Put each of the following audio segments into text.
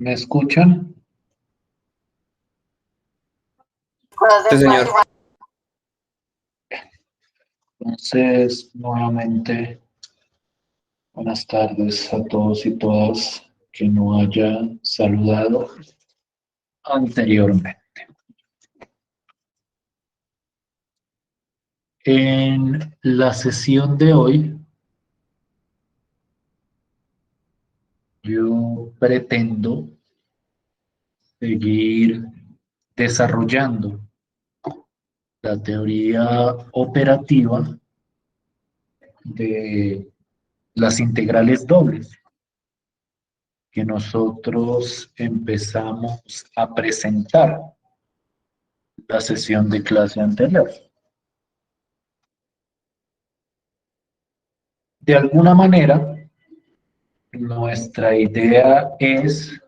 ¿Me escuchan? Sí, señor. Entonces, nuevamente, buenas tardes a todos y todas que no haya saludado anteriormente. En la sesión de hoy, yo pretendo seguir desarrollando la teoría operativa de las integrales dobles que nosotros empezamos a presentar la sesión de clase anterior. De alguna manera, nuestra idea es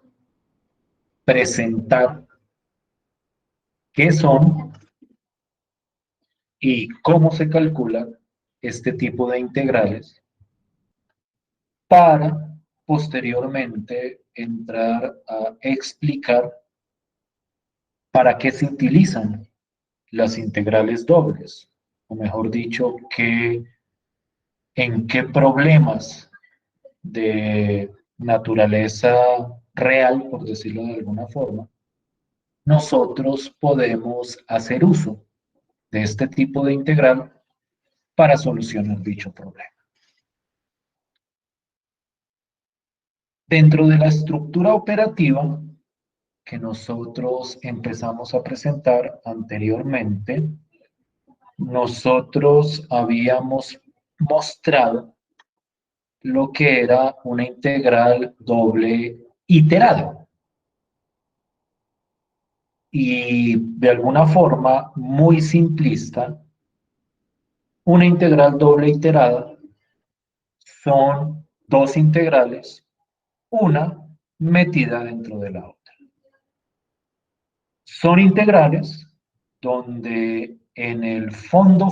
presentar qué son y cómo se calculan este tipo de integrales para posteriormente entrar a explicar para qué se utilizan las integrales dobles, o mejor dicho, en qué problemas de naturaleza real, por decirlo de alguna forma, nosotros podemos hacer uso de este tipo de integral para solucionar dicho problema. Dentro de la estructura operativa que nosotros empezamos a presentar anteriormente, nosotros habíamos mostrado lo que era una integral doble iterada. Y de alguna forma muy simplista, una integral doble iterada son dos integrales, una metida dentro de la otra. Son integrales donde en el fondo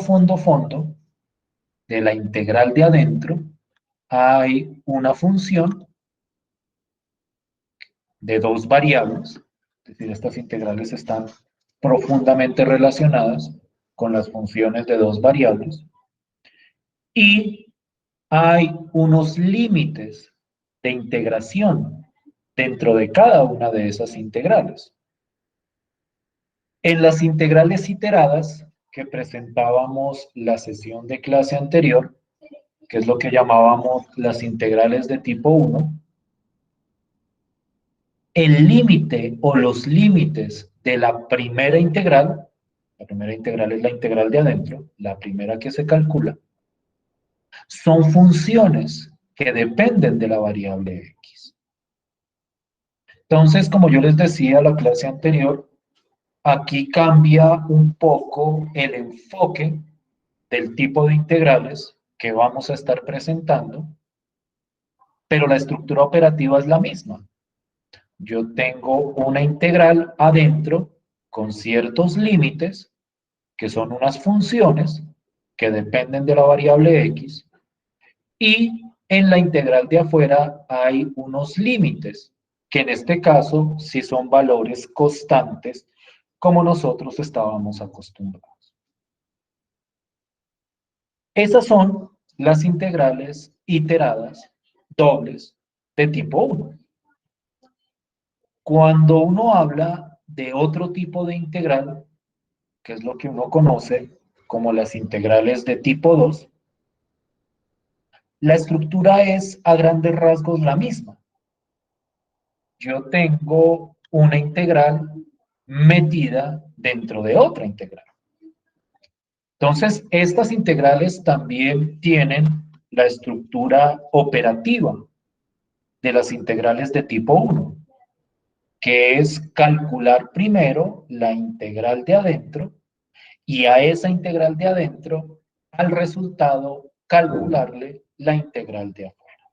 de la integral de adentro hay una función de dos variables, es decir, estas integrales están profundamente relacionadas con las funciones de dos variables, y hay unos límites de integración dentro de cada una de esas integrales. En las integrales iteradas que presentábamos la sesión de clase anterior, que es lo que llamábamos las integrales de tipo 1, el límite o los límites de la primera integral es la integral de adentro, la primera que se calcula, son funciones que dependen de la variable x. Entonces, como yo les decía en la clase anterior, aquí cambia un poco el enfoque del tipo de integrales que vamos a estar presentando, pero la estructura operativa es la misma. Yo tengo una integral adentro con ciertos límites, que son unas funciones que dependen de la variable x, y en la integral de afuera hay unos límites, que en este caso sí son valores constantes, como nosotros estábamos acostumbrados. Esas son las integrales iteradas dobles de tipo 1. Cuando uno habla de otro tipo de integral, que es lo que uno conoce como las integrales de tipo 2, la estructura es a grandes rasgos la misma. Yo tengo una integral metida dentro de otra integral. Entonces, estas integrales también tienen la estructura operativa de las integrales de tipo 1, que es calcular primero la integral de adentro y a esa integral de adentro, al resultado, calcularle la integral de afuera.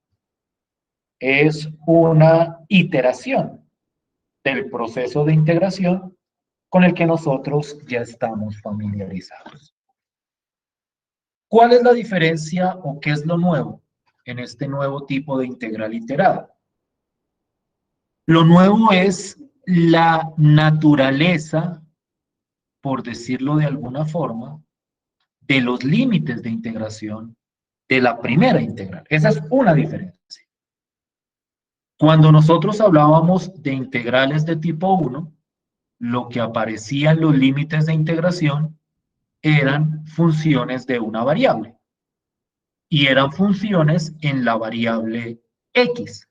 Es una iteración del proceso de integración con el que nosotros ya estamos familiarizados. ¿Cuál es la diferencia o qué es lo nuevo en este nuevo tipo de integral iterada? Lo nuevo es la naturaleza, por decirlo de alguna forma, de los límites de integración de la primera integral. Esa es una diferencia. Cuando nosotros hablábamos de integrales de tipo 1, lo que aparecía en los límites de integración eran funciones de una variable. Y eran funciones en la variable x.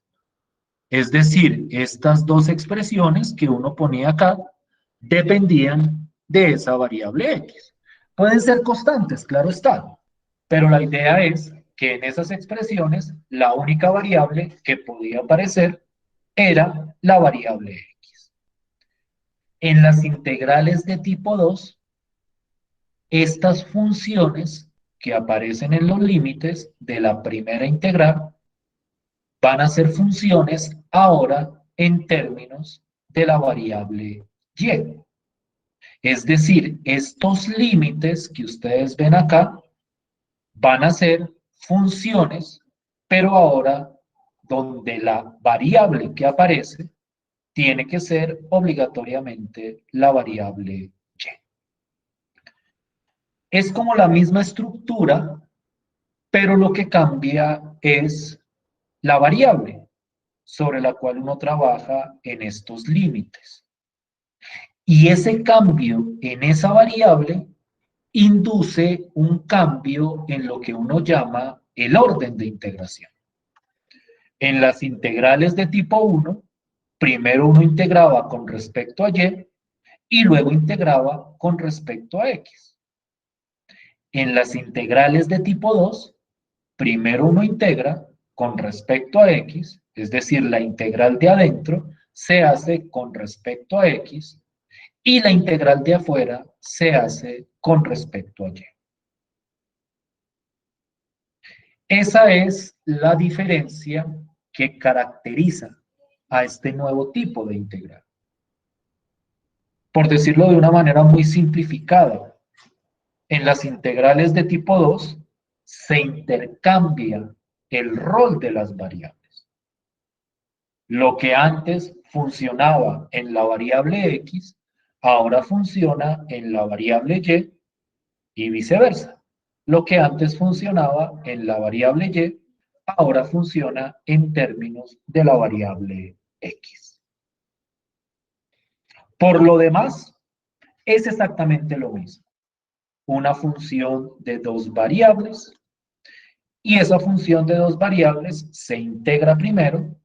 Es decir, estas dos expresiones que uno ponía acá dependían de esa variable x. Pueden ser constantes, claro está, pero la idea es que en esas expresiones la única variable que podía aparecer era la variable x. En las integrales de tipo 2, estas funciones que aparecen en los límites de la primera integral van a ser funciones ahora en términos de la variable y. Es decir, estos límites que ustedes ven acá van a ser funciones, pero ahora donde la variable que aparece tiene que ser obligatoriamente la variable y. Es como la misma estructura, pero lo que cambia es la variable sobre la cual uno trabaja en estos límites. Y ese cambio en esa variable induce un cambio en lo que uno llama el orden de integración. En las integrales de tipo 1, primero uno integraba con respecto a y luego integraba con respecto a x. En las integrales de tipo 2, primero uno integra con respecto a x, es decir, la integral de adentro se hace con respecto a x y la integral de afuera se hace con respecto a y. Esa es la diferencia que caracteriza a este nuevo tipo de integral. Por decirlo de una manera muy simplificada, en las integrales de tipo 2 se intercambia el rol de las variables. Lo que antes funcionaba en la variable x, ahora funciona en la variable y viceversa. Lo que antes funcionaba en la variable y, ahora funciona en términos de la variable x. Por lo demás, es exactamente lo mismo. Una función de dos variables, y esa función de dos variables se integra primero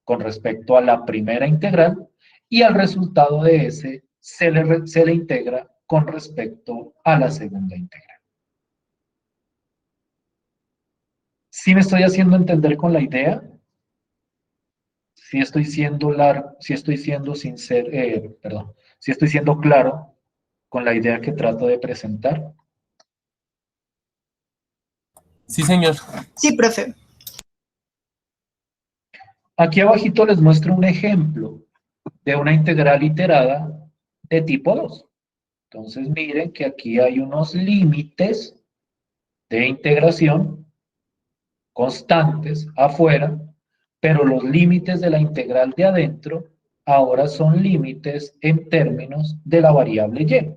con respecto a la primera integral, y al resultado de ese se le integra con respecto a la segunda integral. ¿Sí me estoy haciendo entender con la idea? Si estoy siendo si estoy siendo sincero, si estoy siendo claro con la idea que trato de presentar. Sí, señor. Sí, profe. Aquí abajito les muestro un ejemplo de una integral iterada de tipo 2. Entonces miren que aquí hay unos límites de integración constantes afuera, pero los límites de la integral de adentro ahora son límites en términos de la variable y.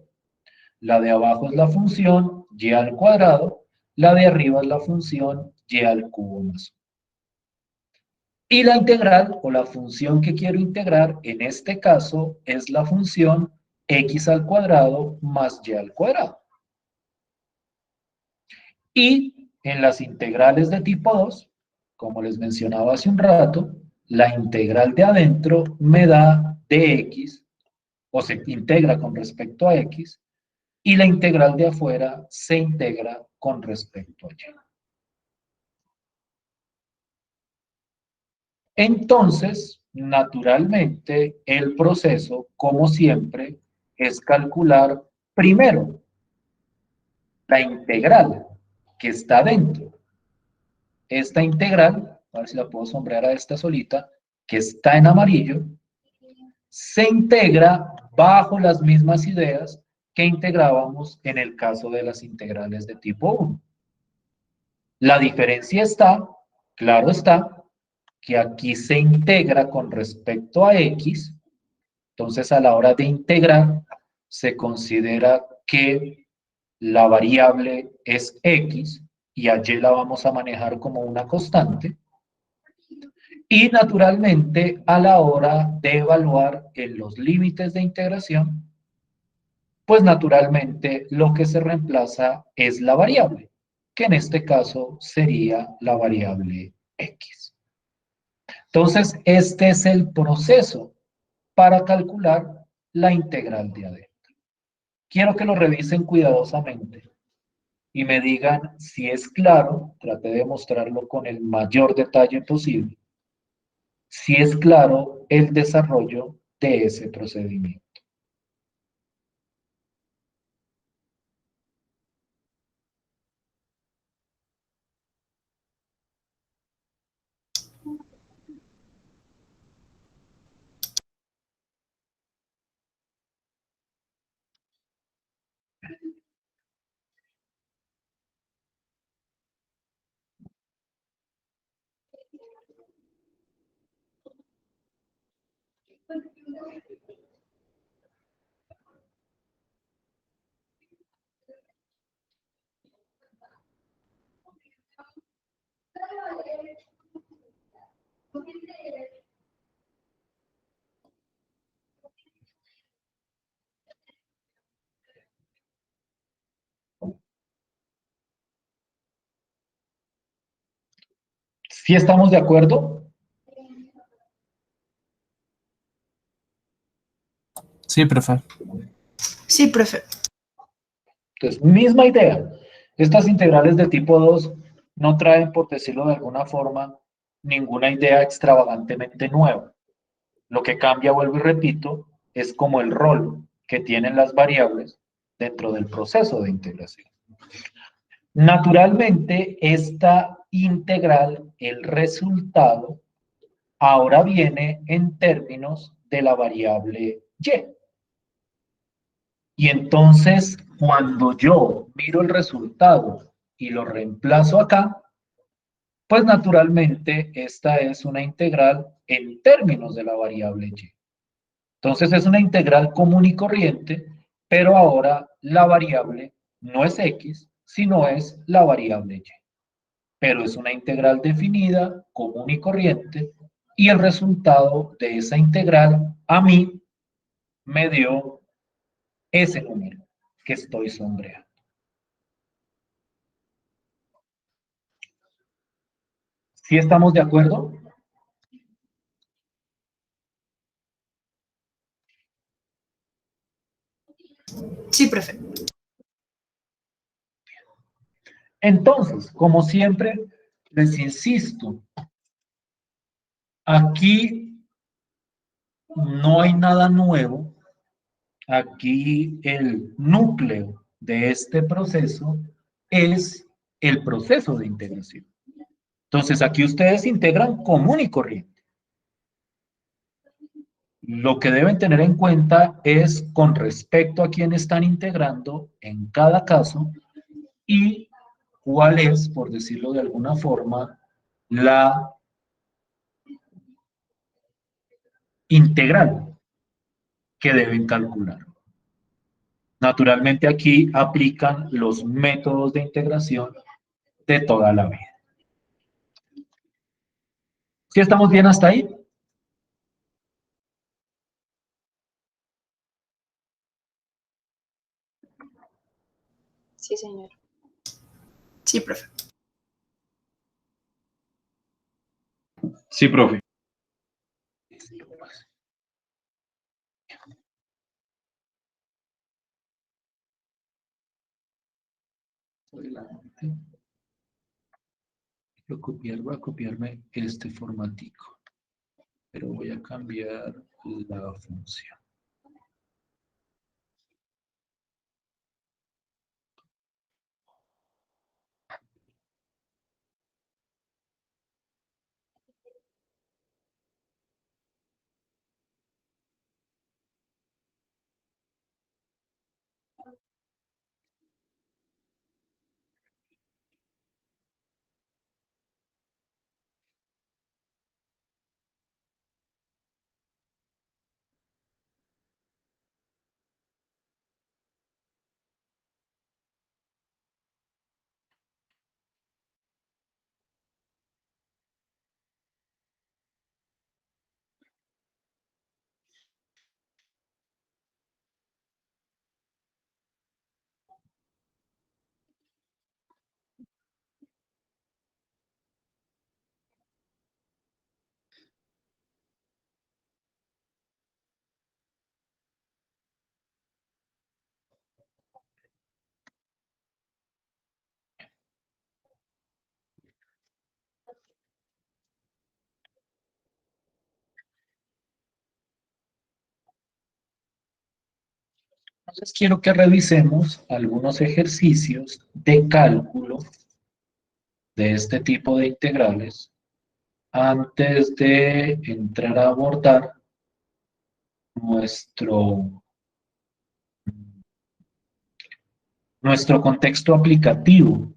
La de abajo es la función y al cuadrado, la de arriba es la función y al cubo más 1. Y la integral o la función que quiero integrar en este caso es la función x al cuadrado más y al cuadrado. Y en las integrales de tipo 2, como les mencionaba hace un rato, la integral de adentro me da dx, o se integra con respecto a x, y la integral de afuera se integra con respecto a y. Entonces, naturalmente, el proceso, como siempre, es calcular primero la integral que está dentro. Esta integral, a ver si la puedo sombrear a esta solita, que está en amarillo, se integra bajo las mismas ideas que integrábamos en el caso de las integrales de tipo 1. La diferencia está, claro está, que aquí se integra con respecto a X. Entonces, a la hora de integrar, se considera que la variable es X y a Y la vamos a manejar como una constante. Y naturalmente, a la hora de evaluar en los límites de integración, pues naturalmente lo que se reemplaza es la variable, que en este caso sería la variable X. Entonces, este es el proceso para calcular la integral de adentro. Quiero que lo revisen cuidadosamente y me digan si es claro, trate de mostrarlo con el mayor detalle posible, si es claro el desarrollo de ese procedimiento. ¿Sí estamos de acuerdo? Sí, profe. Sí, profe. Entonces, misma idea. Estas integrales de tipo 2 no traen, por decirlo de alguna forma, ninguna idea extravagantemente nueva. Lo que cambia, vuelvo y repito, es como el rol que tienen las variables dentro del proceso de integración. Naturalmente, esta integral, el resultado, ahora viene en términos de la variable y. Y entonces, cuando yo miro el resultado y lo reemplazo acá, pues naturalmente esta es una integral en términos de la variable y. Entonces es una integral común y corriente, pero ahora la variable no es x, sino es la variable y. Pero es una integral definida, común y corriente, y el resultado de esa integral a mí me dio ese número que estoy sombreando. ¿Sí estamos de acuerdo? Sí, profe. Entonces, como siempre, les insisto, aquí no hay nada nuevo. Aquí el núcleo de este proceso es el proceso de integración. Entonces, aquí ustedes integran común y corriente. Lo que deben tener en cuenta es con respecto a quién están integrando en cada caso y cuál es, por decirlo de alguna forma, la integral que deben calcular. Naturalmente aquí aplican los métodos de integración de toda la vida. ¿Sí estamos bien hasta ahí? Sí, señor. Sí, profe. Sí, profe. Adelante. Voy a copiarme este formatico, pero voy a cambiar la función. Entonces quiero que revisemos algunos ejercicios de cálculo de este tipo de integrales antes de entrar a abordar nuestro, nuestro contexto aplicativo,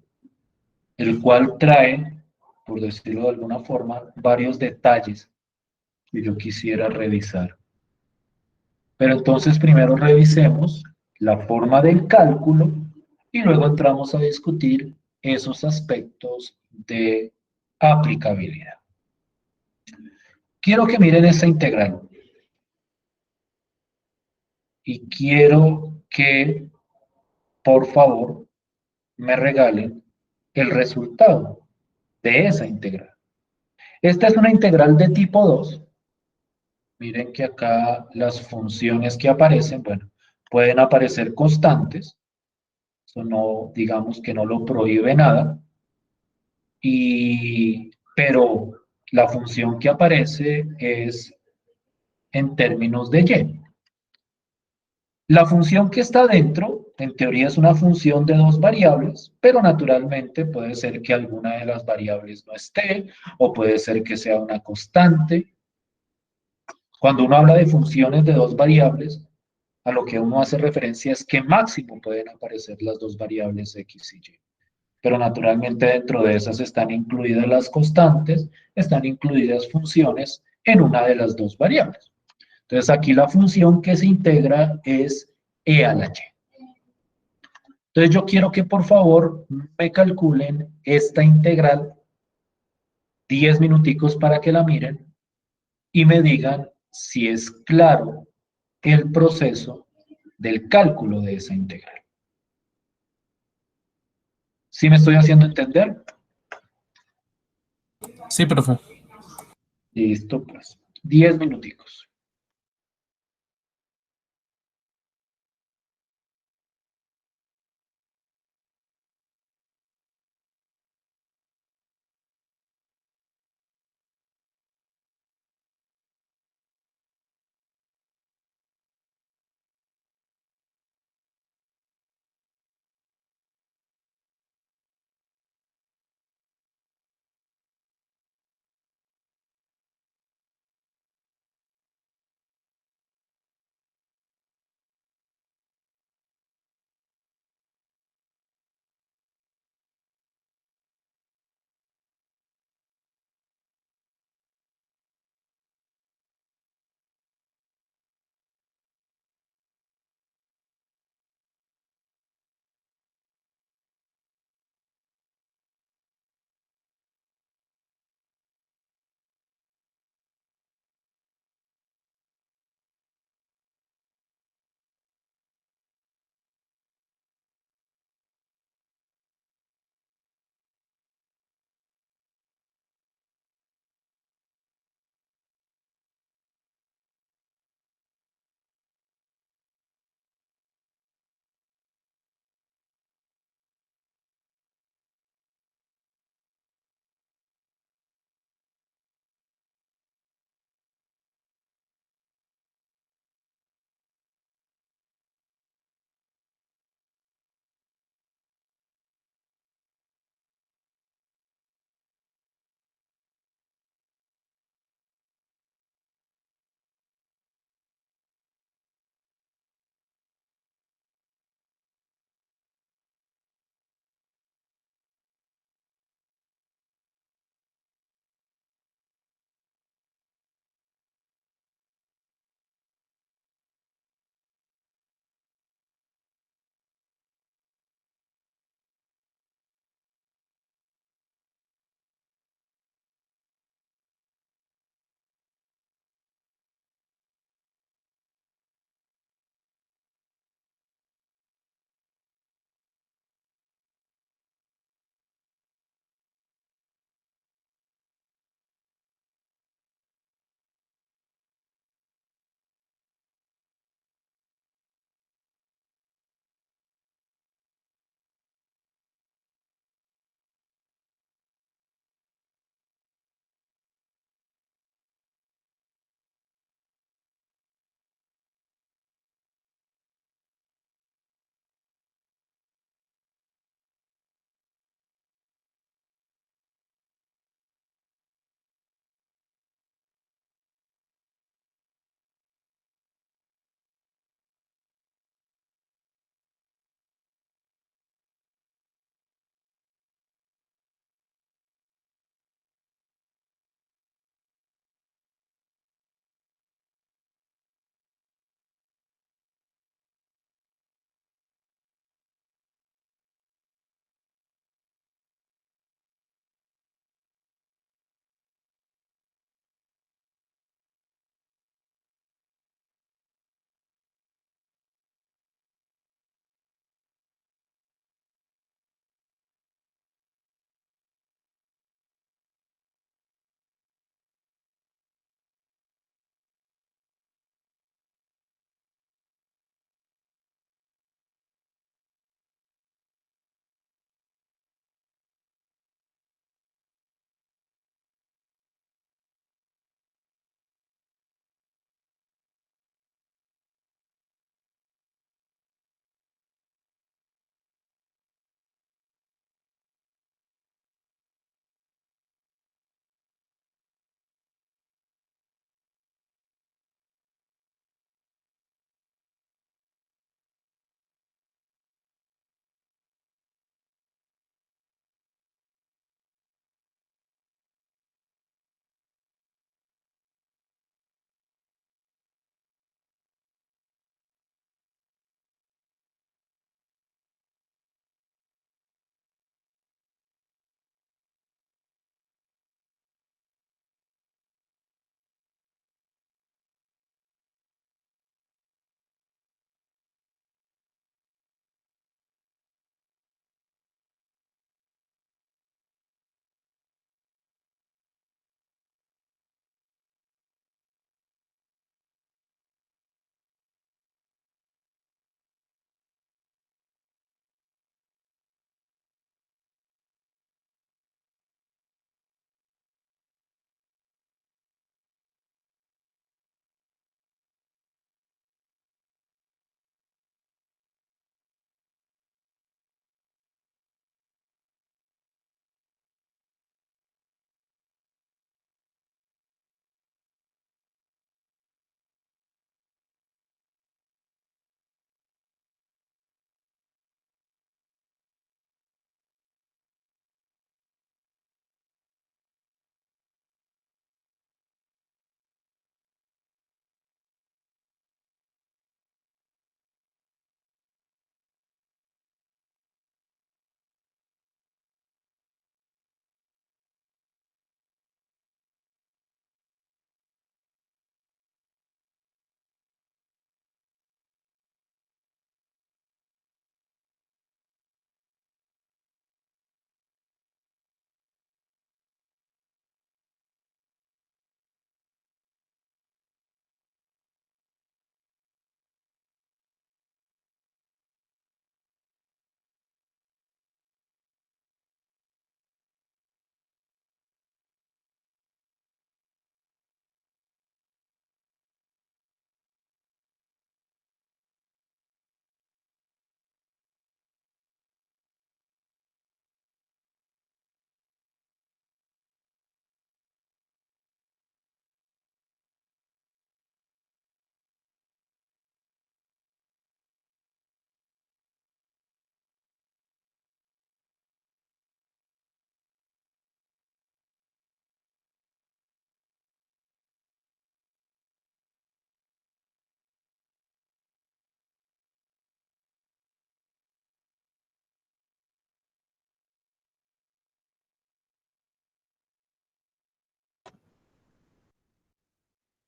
el cual trae, por decirlo de alguna forma, varios detalles que yo quisiera revisar. Pero entonces primero revisemos la forma del cálculo y luego entramos a discutir esos aspectos de aplicabilidad. Quiero que miren esta integral y quiero que, por favor, me regalen el resultado de esa integral. Esta es una integral de tipo 2. Miren que acá las funciones que aparecen, bueno, pueden aparecer constantes. Eso no, digamos que no lo prohíbe nada. Pero la función que aparece es en términos de y. La función que está dentro, en teoría, es una función de dos variables, pero naturalmente puede ser que alguna de las variables no esté, o puede ser que sea una constante. Cuando uno habla de funciones de dos variables, a lo que uno hace referencia es que máximo pueden aparecer las dos variables x y y. Pero naturalmente dentro de esas están incluidas las constantes, están incluidas funciones en una de las dos variables. Entonces aquí la función que se integra es e a la y. Entonces yo quiero que por favor me calculen esta integral, 10 minuticos para que la miren y me digan si es claro el proceso del cálculo de esa integral. ¿Sí me estoy haciendo entender? Sí, profe. Listo, pues. 10 minuticos.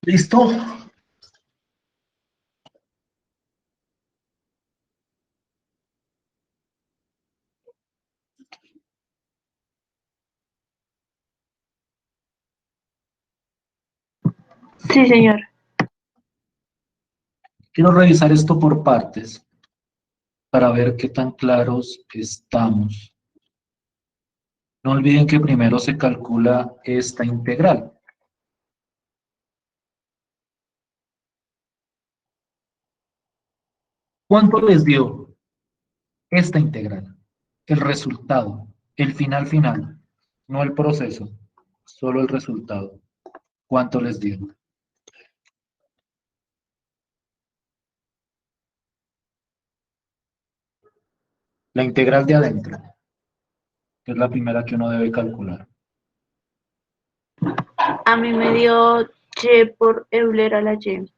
¿Listo? Sí, señor. Quiero revisar esto por partes para ver qué tan claros estamos. No olviden que primero se calcula esta integral. ¿Cuánto les dio esta integral? El resultado, el final final, no el proceso, solo el resultado. ¿Cuánto les dio? La integral de adentro, que es la primera que uno debe calcular. A mí me dio Y por Euler a la Y.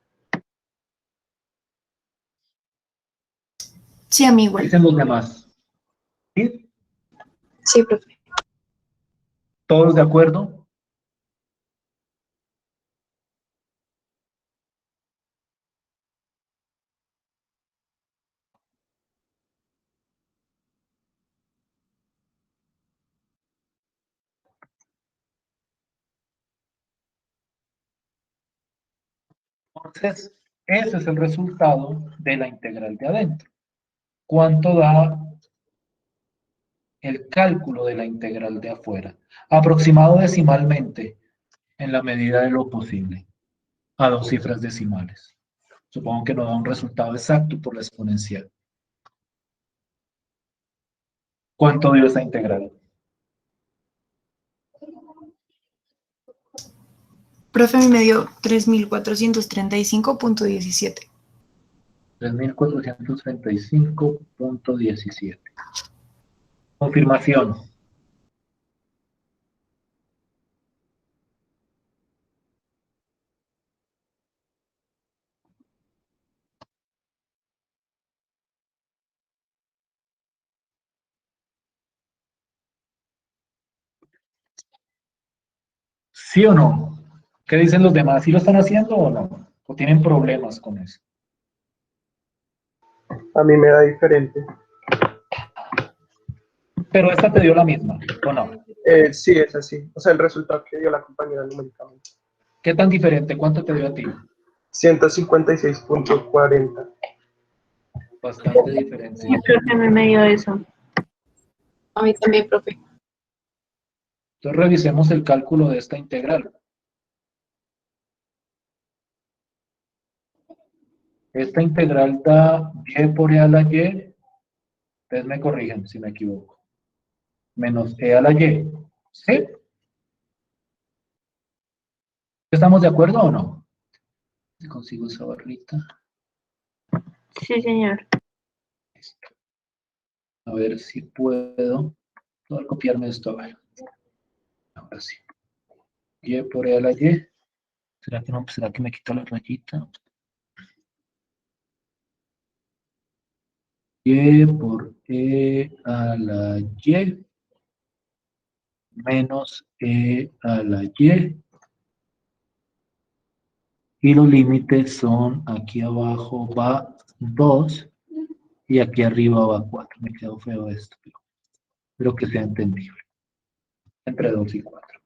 Sí, a mí ¿Qué igual. dicen los demás? ¿Sí? Sí, profe. ¿Todos de acuerdo? Entonces, ese es el resultado de la integral de adentro. ¿Cuánto da el cálculo de la integral de afuera? Aproximado decimalmente, en la medida de lo posible, a 2 cifras decimales. Supongo que no da un resultado exacto por la exponencial. ¿Cuánto dio esa integral? Profe, a mí me dio 3435,17. 3435,17. Confirmación. ¿Sí o no? ¿Qué dicen los demás? ¿Sí lo están haciendo o no? ¿O tienen problemas con eso? A mí me da diferente. Pero esta te dio la misma, ¿o no? Sí, es así. O sea, el resultado que dio la compañera numéricamente. ¿Qué tan diferente? ¿Cuánto te dio a ti? 156,40. Bastante diferencia. Sí, profe, a mí me dio eso. A mí también, profe. Entonces revisemos el cálculo de esta integral. Esta integral da y por e a la y. Ustedes me corrigen si me equivoco. Menos e a la y. ¿Sí? ¿Estamos de acuerdo o no? Si consigo esa barrita. Sí, señor. A ver si puedo. Voy a copiarme esto. A ver. Ahora sí. Y por e a la y. ¿Será que no? ¿Será que me quito la rayita? Y por e a la y menos e a la y. Y los límites son, aquí abajo va 2 y aquí arriba va 4. Me quedó feo esto, pero espero que sea entendible. Entre 2 y 4.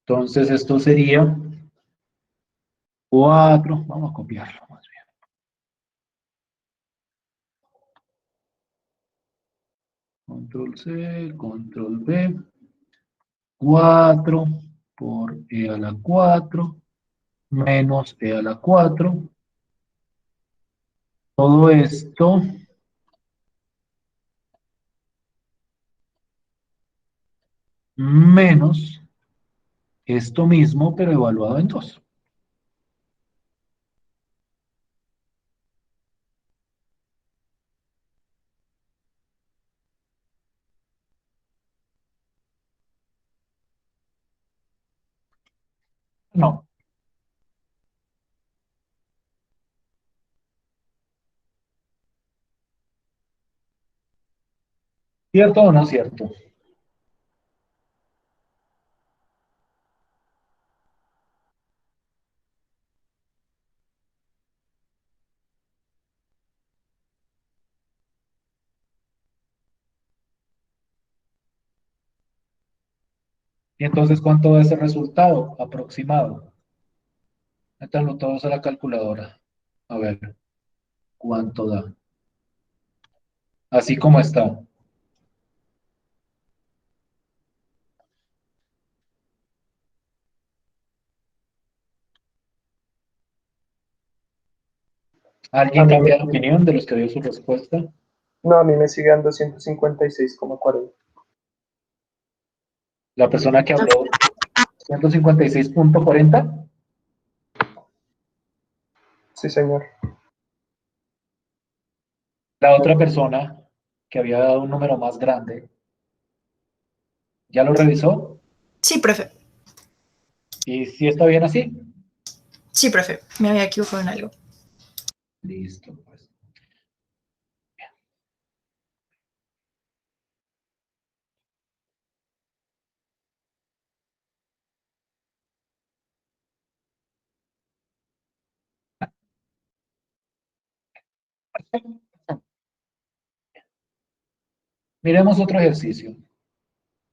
Entonces esto sería 4. Vamos a copiarlo más bien. Control C, control V. 4 por e a la 4 menos e a la 4. Todo esto menos esto mismo, pero evaluado en 2. No. ¿Cierto o no cierto? Y entonces, ¿cuánto da ese resultado aproximado? Métanlo todos a la calculadora. A ver, ¿cuánto da? Así como está. A ¿Alguien mí, cambia de opinión de los que dio su respuesta? no, a mí me sigue dando 156,40. La persona que A mí, habló 156,40. Sí, señor. La otra persona que había dado un número más grande, ¿ya lo revisó? sí, profe. ¿Y si está bien así? Sí, profe. Me había equivocado en algo. Listo, pues. Miremos otro ejercicio,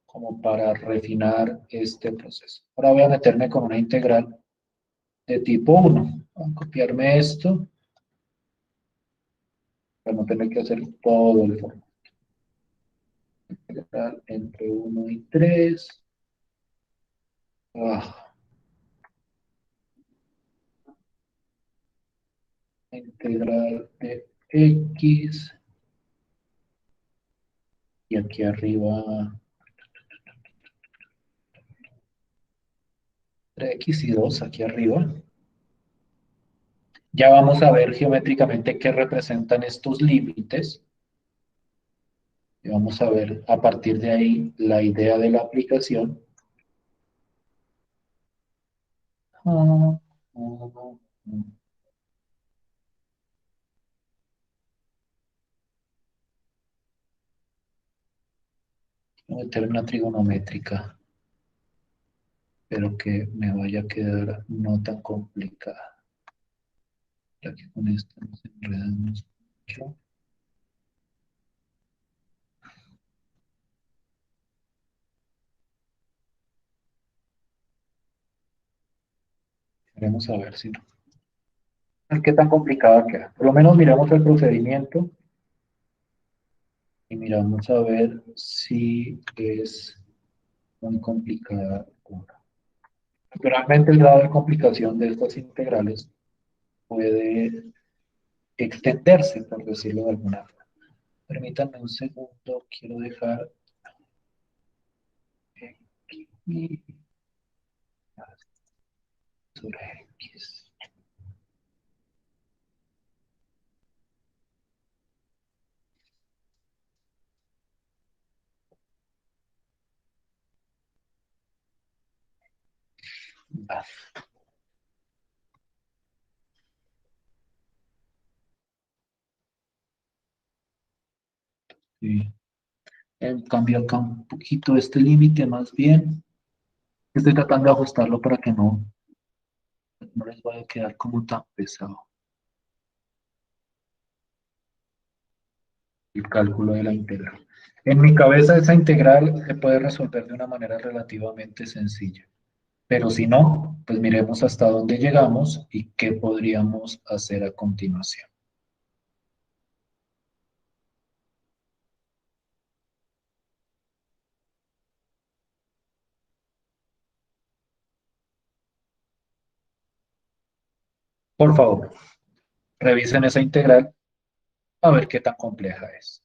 como para refinar este proceso. Ahora voy a meterme con una integral de tipo 1. Voy a copiarme esto para no tener que hacer todo el formato. Integral entre 1 y 3. Integral de x. Y aquí arriba, entre x y 2, aquí arriba. Ya vamos a ver geométricamente qué representan estos límites. Y vamos a ver a partir de ahí la idea de la aplicación. Voy a meter una trigonométrica, pero que me vaya a quedar no tan complicada. Ya que con esto nos enredamos mucho. Veremos a ver si no. ¿Qué tan complicada queda? Por lo menos miramos el procedimiento y miramos a ver si es muy complicada o no. Naturalmente, el grado de complicación de estas integrales puede extenderse, por decirlo de alguna forma. Permítanme un segundo, quiero dejar aquí sobre X. Va, sí. Cambio acá un poquito este límite, más bien. Estoy tratando de ajustarlo para que no les vaya a quedar como tan pesado el cálculo de la integral. En mi cabeza esa integral se puede resolver de una manera relativamente sencilla, pero si no, pues miremos hasta dónde llegamos y qué podríamos hacer a continuación. Por favor, revisen esa integral a ver qué tan compleja es.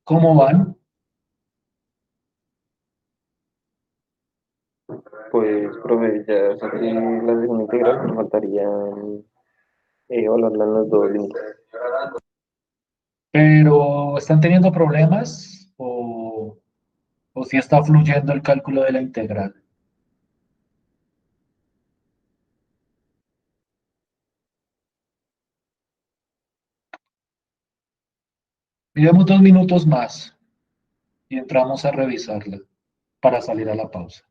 ¿Cómo van? Pues, profe, ya saqué la segunda integral, me faltarían evaluarla en los dos límites. ¿Pero están teniendo problemas o si está fluyendo el cálculo de la integral? Miremos 2 minutos más y entramos a revisarla para salir a la pausa.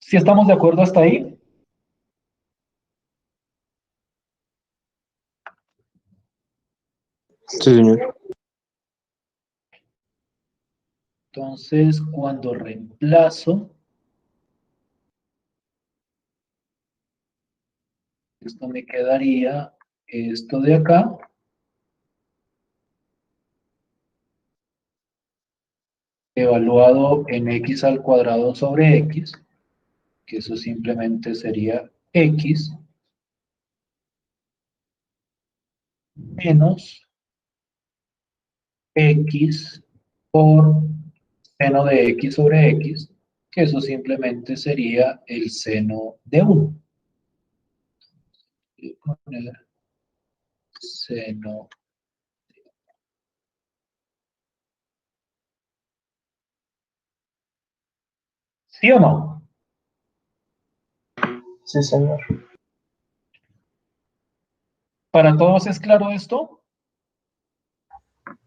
¿Si estamos de acuerdo hasta ahí? Sí, señor. Entonces, cuando reemplazo, esto me quedaría esto de acá, evaluado en x al cuadrado sobre x, que eso simplemente sería x menos x por seno de x sobre x, que eso simplemente sería el seno de 1. Voy a poner seno. ¿Sí o no? Sí, señor. ¿Para todos es claro esto?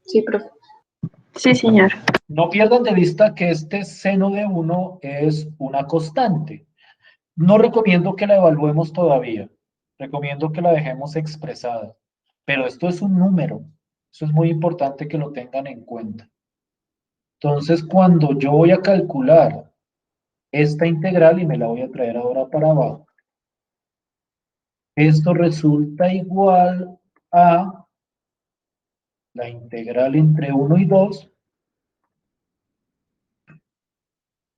Sí, profe. Sí, señor. No pierdan de vista que este seno de 1 es una constante. No recomiendo que la evaluemos todavía. Recomiendo que la dejemos expresada. Pero esto es un número. Eso es muy importante que lo tengan en cuenta. Entonces, cuando yo voy a calcular esta integral, y me la voy a traer ahora para abajo, esto resulta igual a la integral entre 1 y 2,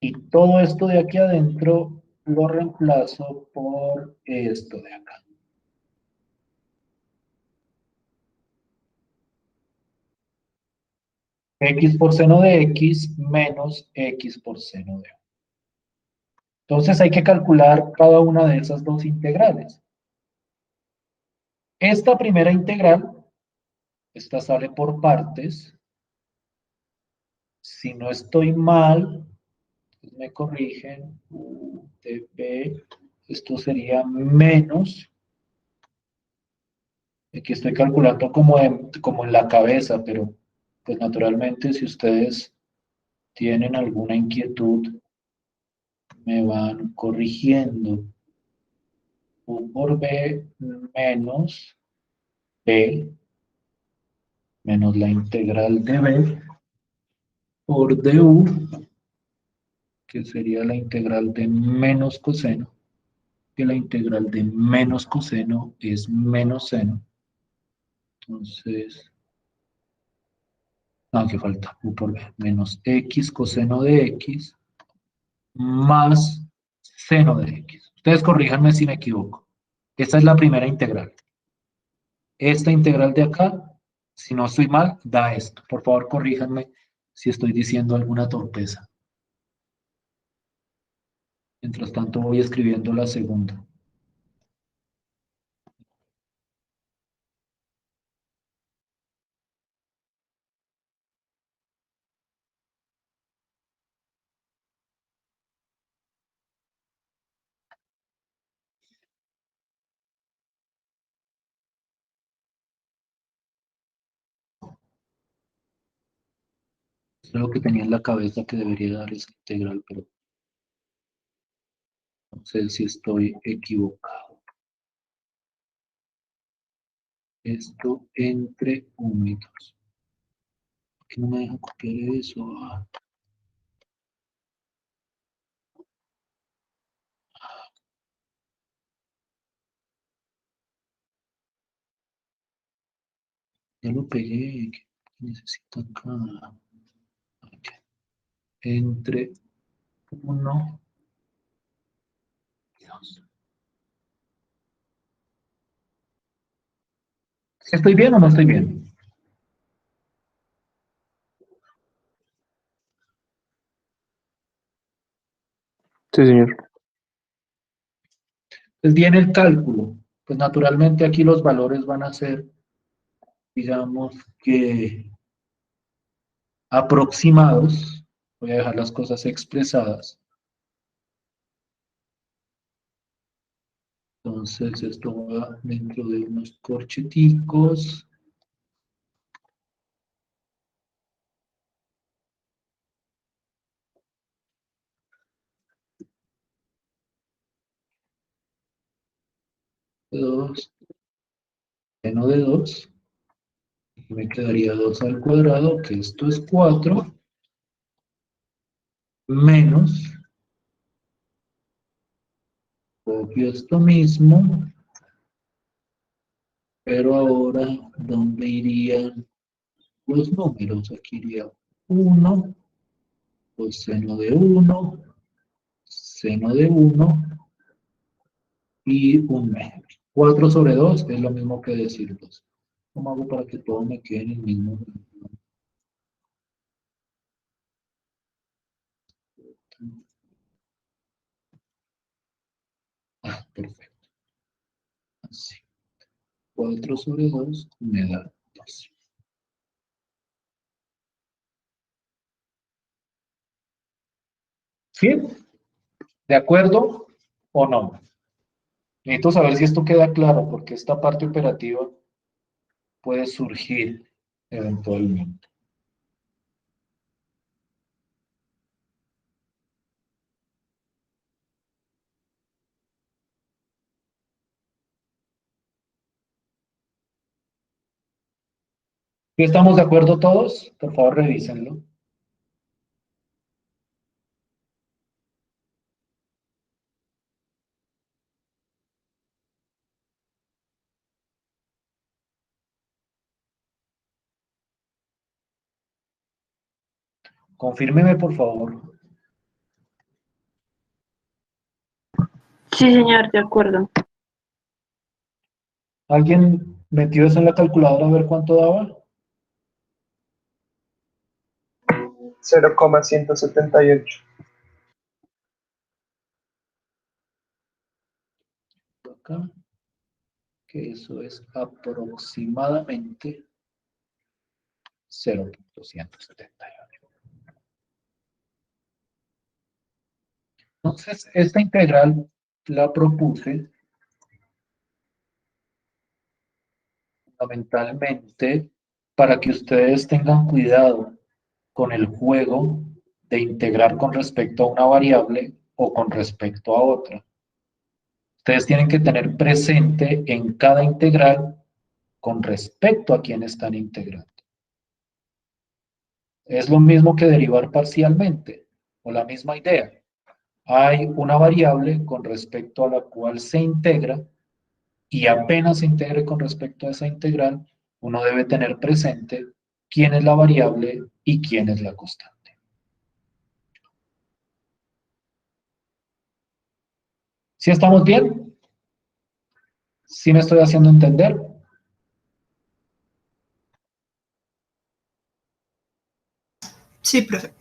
y todo esto de aquí adentro lo reemplazo por esto de acá. X por seno de X menos X por seno de 1. Entonces hay que calcular cada una de esas dos integrales. Esta primera integral, esta sale por partes. Si no estoy mal, me corrigen, UTP, esto sería menos, aquí estoy calculando como en la cabeza, pero pues naturalmente si ustedes tienen alguna inquietud, me van corrigiendo. U por B menos B, menos la integral de B por du, que sería la integral de menos coseno, que la integral de menos coseno es menos seno. Entonces, no, que falta, u por b, menos x coseno de x más seno de x. Ustedes corríjanme si me equivoco. Esta es la primera integral. Esta integral de acá, si no estoy mal, da esto. Por favor, corríjanme si estoy diciendo alguna torpeza. Mientras tanto, voy escribiendo la segunda. Creo que tenía en la cabeza que debería dar esa integral, pero no sé si estoy equivocado. Esto entre 1 y 2. ¿Por qué no me deja copiar eso? Ah, ya lo pegué. ¿Qué necesito acá? Ok. Entre 1 y 2. ¿Estoy bien o no estoy bien? Sí, señor. Pues viene el cálculo. Pues naturalmente aquí los valores van a ser, digamos que aproximados. Voy a dejar las cosas expresadas. Entonces esto va dentro de unos corcheticos. De 2, seno de 2. Me quedaría 2 al cuadrado, que esto es 4, menos, copio esto mismo, pero ahora, ¿dónde irían los números? Aquí iría 1, coseno de 1, seno de 1 y un medio. 4 sobre 2 es lo mismo que decir 2. ¿Cómo hago para que todo me quede en el mismo? Ah, perfecto. Así. 4 sobre 2 me da 2. ¿Sí? ¿De acuerdo o no? Necesito saber si esto queda claro, porque esta parte operativa puede surgir eventualmente. ¿Sí estamos de acuerdo todos? Por favor, revísenlo. Confírmeme, por favor. Sí, señor, de acuerdo. ¿Alguien metió eso en la calculadora a ver cuánto daba? 0,178. Acá, que eso es aproximadamente 0,178. Entonces, esta integral la propuse fundamentalmente para que ustedes tengan cuidado con el juego de integrar con respecto a una variable o con respecto a otra. Ustedes tienen que tener presente en cada integral con respecto a quién están integrando. Es lo mismo que derivar parcialmente, o la misma idea. Hay una variable con respecto a la cual se integra y apenas se integre con respecto a esa integral, uno debe tener presente quién es la variable y quién es la constante. ¿Sí estamos bien? ¿Sí me estoy haciendo entender? Sí, profe.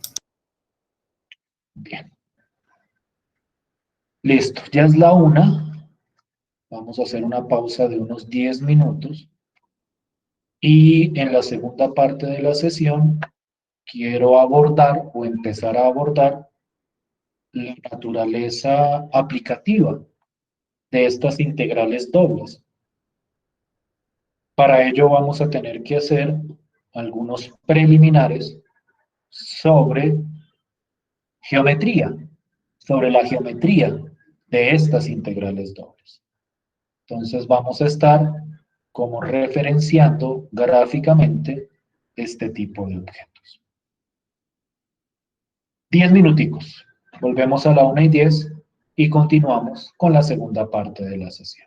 Bien. Listo, ya es la 1. Vamos a hacer una pausa de unos 10 minutos. Y en la segunda parte de la sesión quiero abordar o empezar a abordar la naturaleza aplicativa de estas integrales dobles. Para ello vamos a tener que hacer algunos preliminares sobre geometría, sobre la geometría de estas integrales dobles. Entonces vamos a estar como referenciando gráficamente este tipo de objetos. 10 minuticos. Volvemos a la 1:10 y continuamos con la segunda parte de la sesión.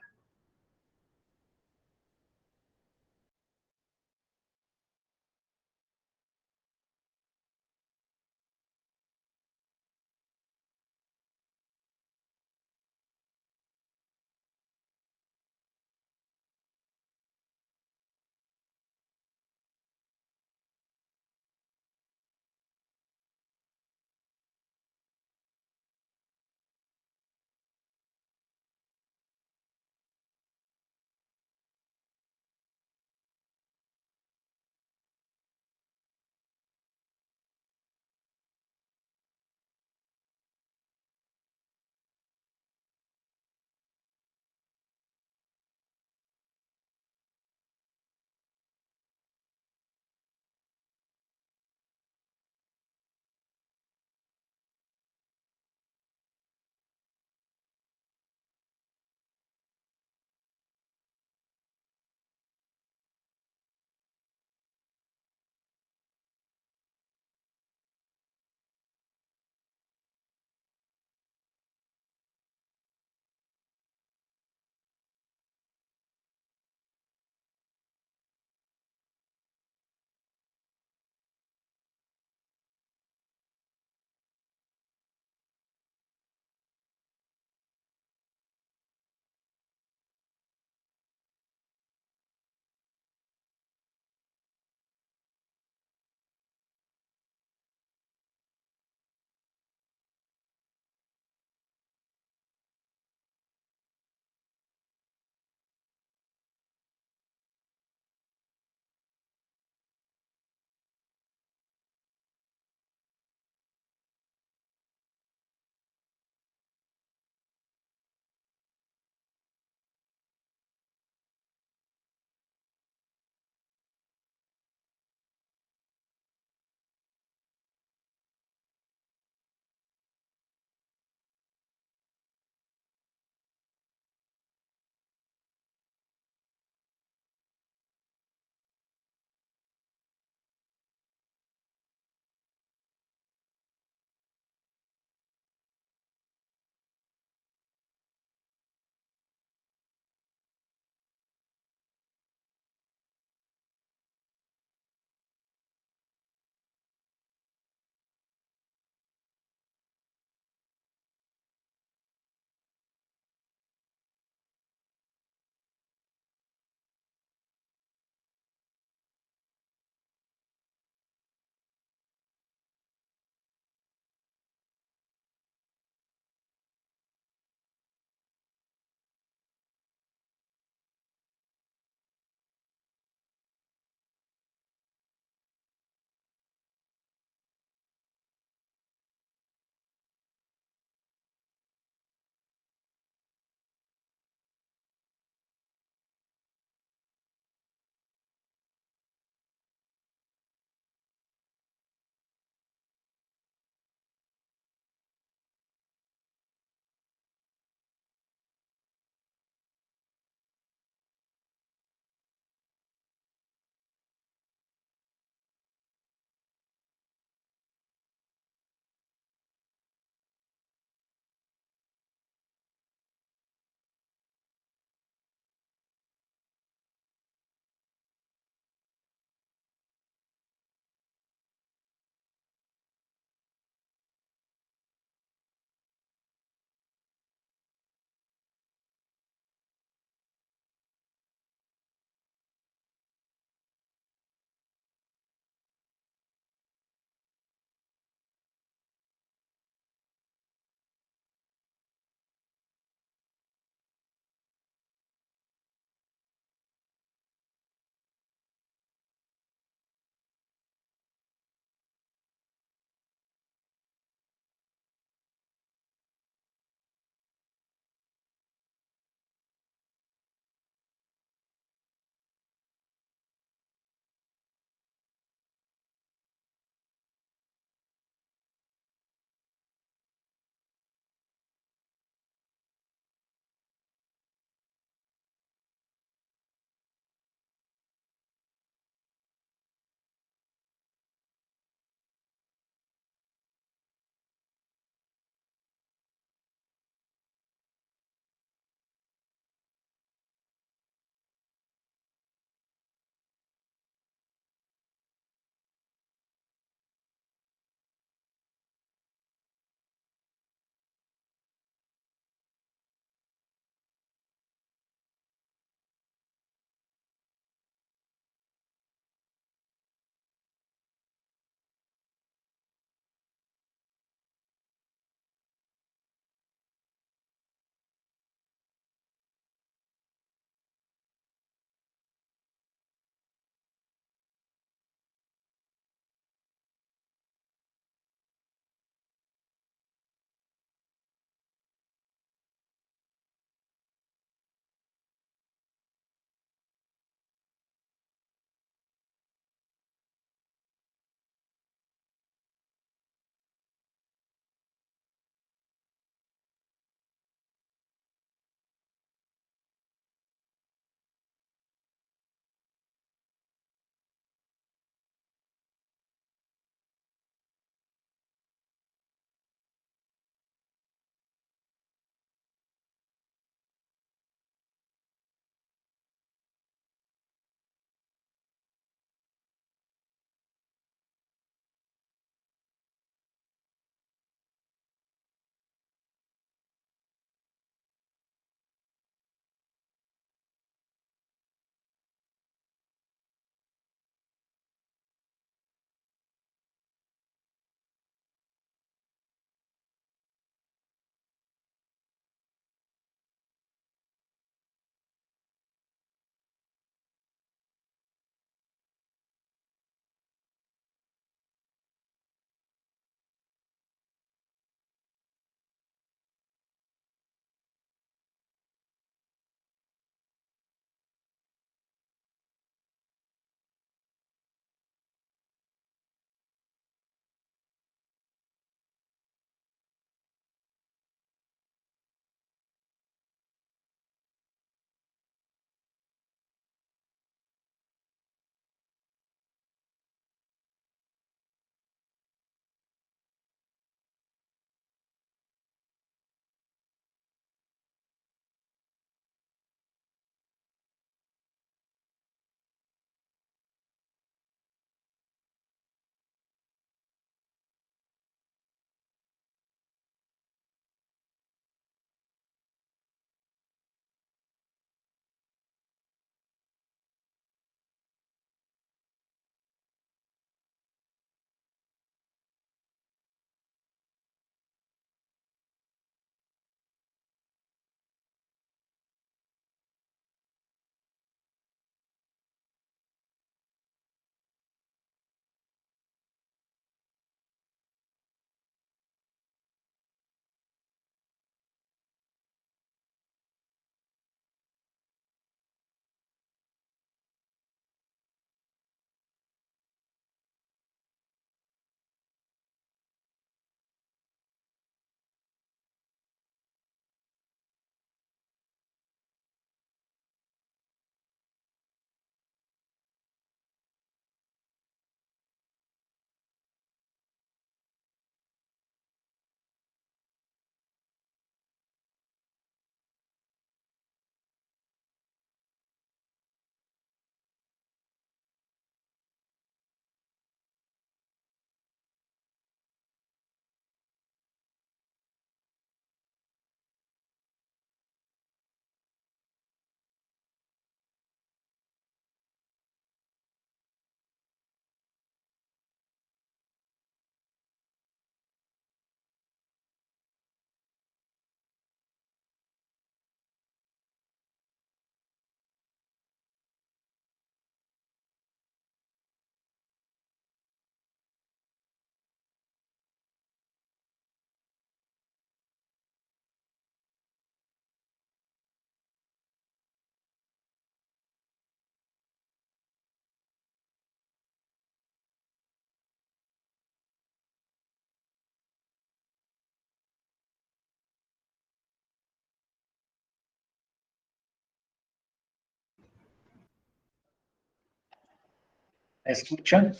¿Me escuchan?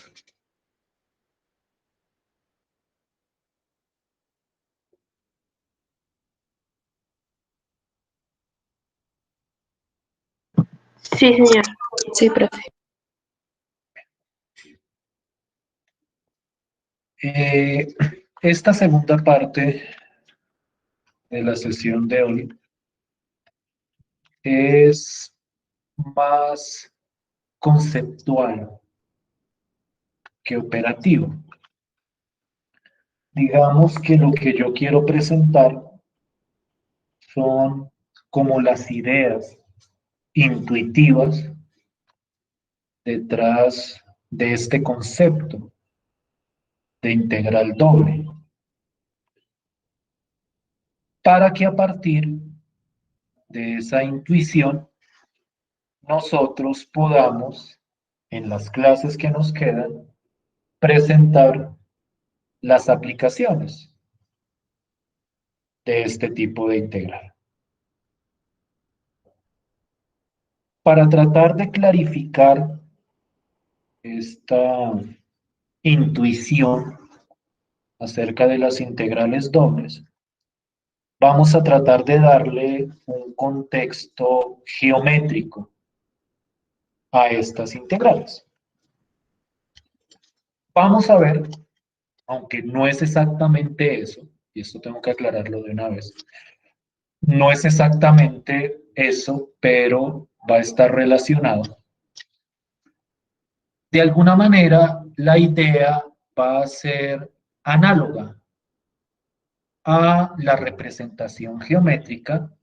Sí, señor. Sí, profe. Esta segunda parte de la sesión de hoy es más conceptual que operativo. Digamos que lo que yo quiero presentar son como las ideas intuitivas detrás de este concepto de integral doble, para que a partir de esa intuición nosotros podamos, en las clases que nos quedan, presentar las aplicaciones de este tipo de integral. Para tratar de clarificar esta intuición acerca de las integrales dobles, vamos a tratar de darle un contexto geométrico a estas integrales. Vamos a ver, aunque no es exactamente eso, y esto tengo que aclararlo de una vez, no es exactamente eso, pero va a estar relacionado. De alguna manera, la idea va a ser análoga a la representación geométrica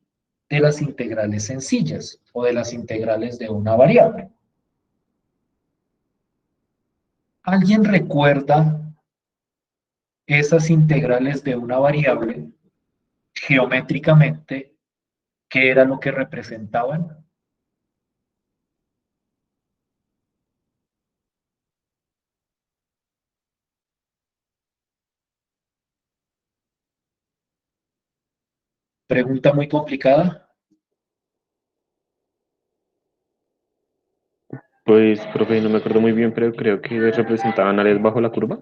de las integrales sencillas o de las integrales de una variable. ¿Alguien recuerda esas integrales de una variable geométricamente? ¿Qué era lo que representaban? Pregunta muy complicada. Pues, profe, no me acuerdo muy bien, pero creo que representaban áreas bajo la curva.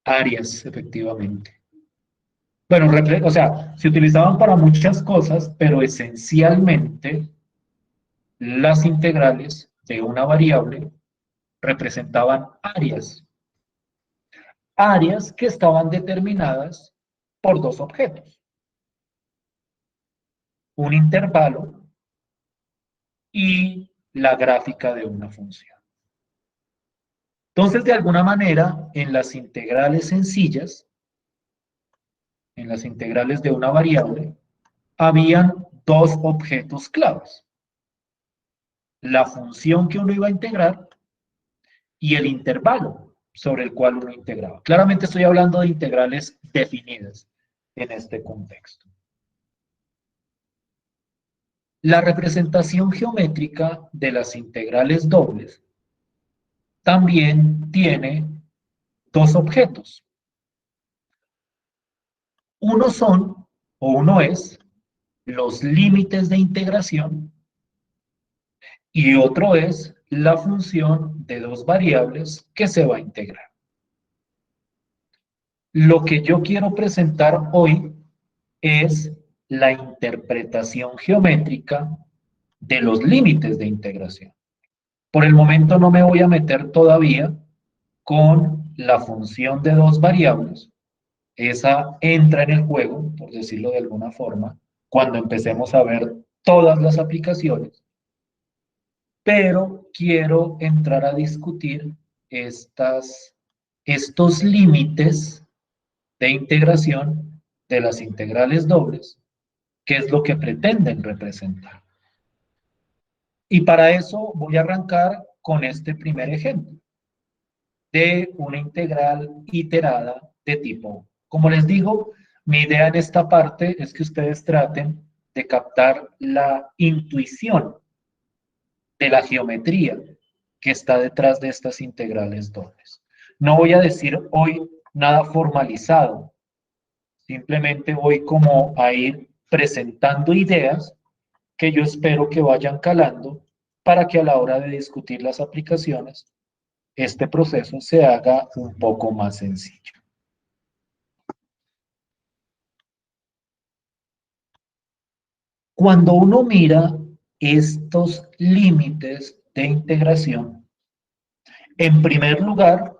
Áreas, efectivamente. Bueno, o sea, se utilizaban para muchas cosas, pero esencialmente las integrales de una variable representaban áreas. Áreas que estaban determinadas por dos objetos. Un intervalo y la gráfica de una función. Entonces, de alguna manera, en las integrales sencillas, en las integrales de una variable, habían dos objetos claves. La función que uno iba a integrar y el intervalo sobre el cual uno integraba. Claramente estoy hablando de integrales definidas en este contexto. La representación geométrica de las integrales dobles también tiene dos objetos. Uno son, o uno es, los límites de integración y otro es la función de dos variables que se va a integrar. Lo que yo quiero presentar hoy es la interpretación geométrica de los límites de integración. Por el momento no me voy a meter todavía con la función de dos variables. Esa entra en el juego, por decirlo de alguna forma, cuando empecemos a ver todas las aplicaciones. Pero quiero entrar a discutir estos límites de integración de las integrales dobles, que es lo que pretenden representar. Y para eso voy a arrancar con este primer ejemplo de una integral iterada de tipo. Como les digo, mi idea en esta parte es que ustedes traten de captar la intuición de la geometría que está detrás de estas integrales dobles. No voy a decir hoy nada formalizado, simplemente voy como a ir presentando ideas que yo espero que vayan calando para que a la hora de discutir las aplicaciones este proceso se haga un poco más sencillo. Cuando uno mira estos límites de integración, en primer lugar,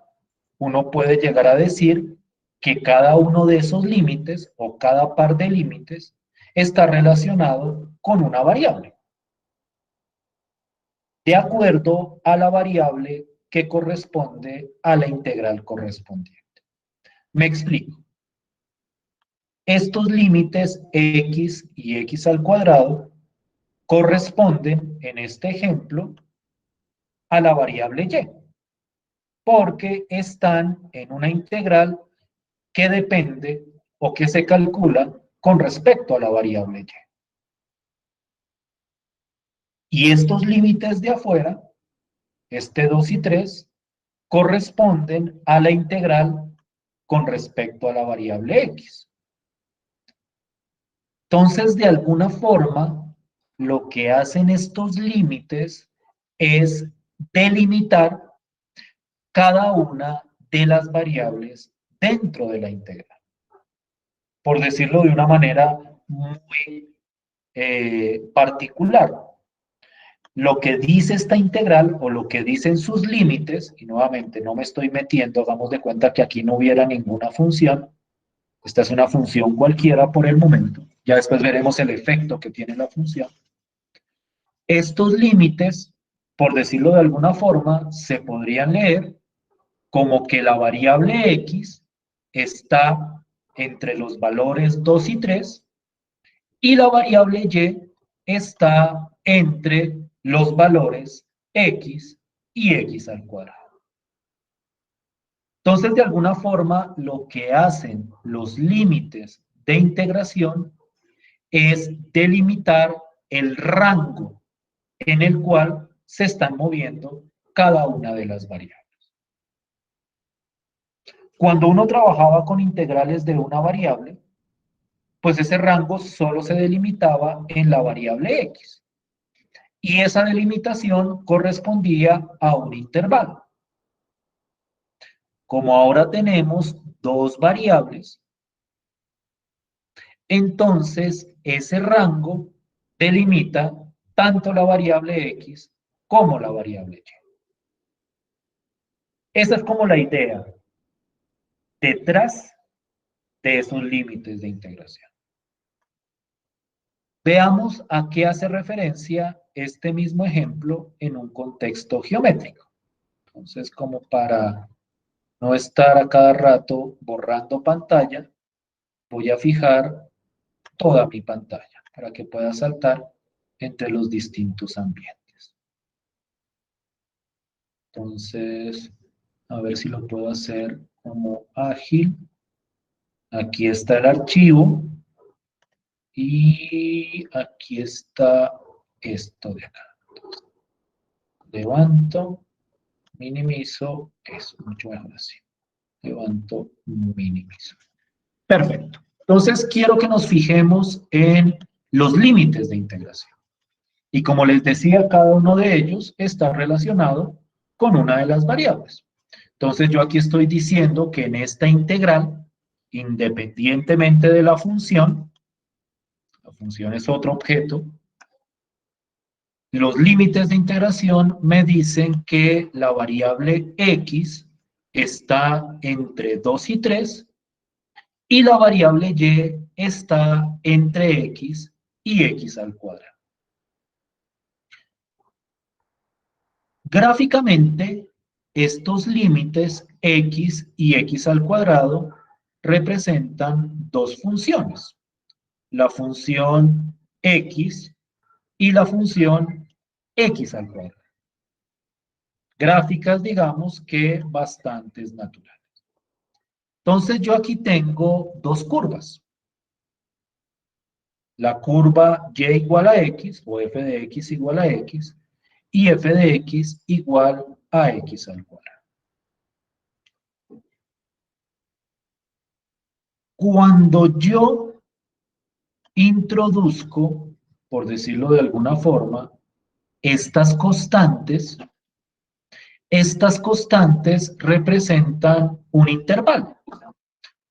uno puede llegar a decir que cada uno de esos límites o cada par de límites está relacionado con una variable, de acuerdo a la variable que corresponde a la integral correspondiente. Me explico. Estos límites x y x al cuadrado corresponden, en este ejemplo, a la variable y, porque están en una integral que depende o que se calcula con respecto a la variable y. Y estos límites de afuera, este 2 y 3, corresponden a la integral con respecto a la variable x. Entonces, de alguna forma, lo que hacen estos límites es delimitar cada una de las variables dentro de la integral. Por decirlo de una manera muy particular, lo que dice esta integral o lo que dicen sus límites, y nuevamente no me estoy metiendo, hagamos de cuenta que aquí no hubiera ninguna función, esta es una función cualquiera por el momento, ya después veremos el efecto que tiene la función. Estos límites, por decirlo de alguna forma, se podrían leer como que la variable x está entre los valores 2 y 3 y la variable y está entre los valores x y x al cuadrado. Entonces, de alguna forma, lo que hacen los límites de integración es delimitar el rango en el cual se están moviendo cada una de las variables. Cuando uno trabajaba con integrales de una variable, pues ese rango solo se delimitaba en la variable x. Y esa delimitación correspondía a un intervalo. Como ahora tenemos dos variables, entonces ese rango delimita tanto la variable x como la variable y. Esa es como la idea detrás de esos límites de integración. Veamos a qué hace referencia este mismo ejemplo en un contexto geométrico. Entonces, como para no estar a cada rato borrando pantalla, voy a fijar toda mi pantalla para que pueda saltar entre los distintos ambientes. Entonces, a ver si lo puedo hacer como ágil. Aquí está el archivo y aquí está esto de acá. Entonces, levanto, minimizo, es mucho mejor así. Levanto, minimizo. Perfecto. Entonces, quiero que nos fijemos en los límites de integración. Y como les decía, cada uno de ellos está relacionado con una de las variables. Entonces, yo aquí estoy diciendo que en esta integral, independientemente de la función es otro objeto, los límites de integración me dicen que la variable x está entre 2 y 3 y la variable y está entre x y x al cuadrado. Gráficamente, estos límites x y x al cuadrado representan dos funciones, la función x y la función x al cuadrado. Gráficas, digamos que bastantes naturales. Entonces yo aquí tengo dos curvas. La curva y igual a x, o f de x igual a x, y f de x igual a x al cuadrado. Cuando yo introduzco, por decirlo de alguna forma, estas constantes, Estas constantes representan un intervalo.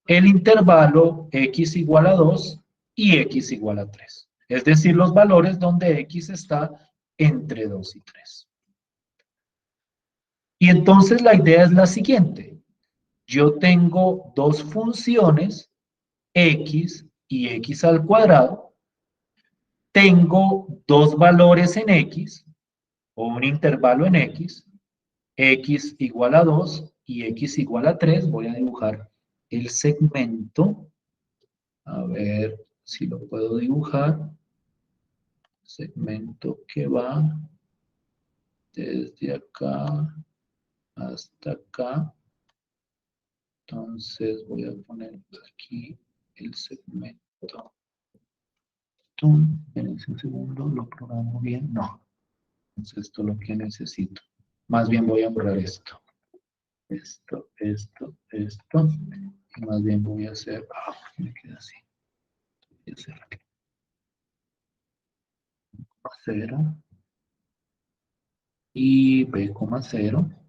El intervalo x igual a 2 y x igual a 3. Es decir, los valores donde x está entre 2 y 3. Y entonces la idea es la siguiente. Yo tengo dos funciones, x y x al cuadrado. Tengo dos valores en x, o un intervalo en x igual a 2 y x igual a 3. Voy a dibujar el segmento. A ver si lo puedo dibujar. Segmento que va desde acá hasta acá. Entonces voy a poner aquí el segmento. Espérense un segundo, ¿lo programo bien? No. Entonces esto es lo que necesito. Más bien voy a borrar esto. Esto. Y más bien voy a hacer... me queda así. Voy a hacer aquí. 0. Y B,0.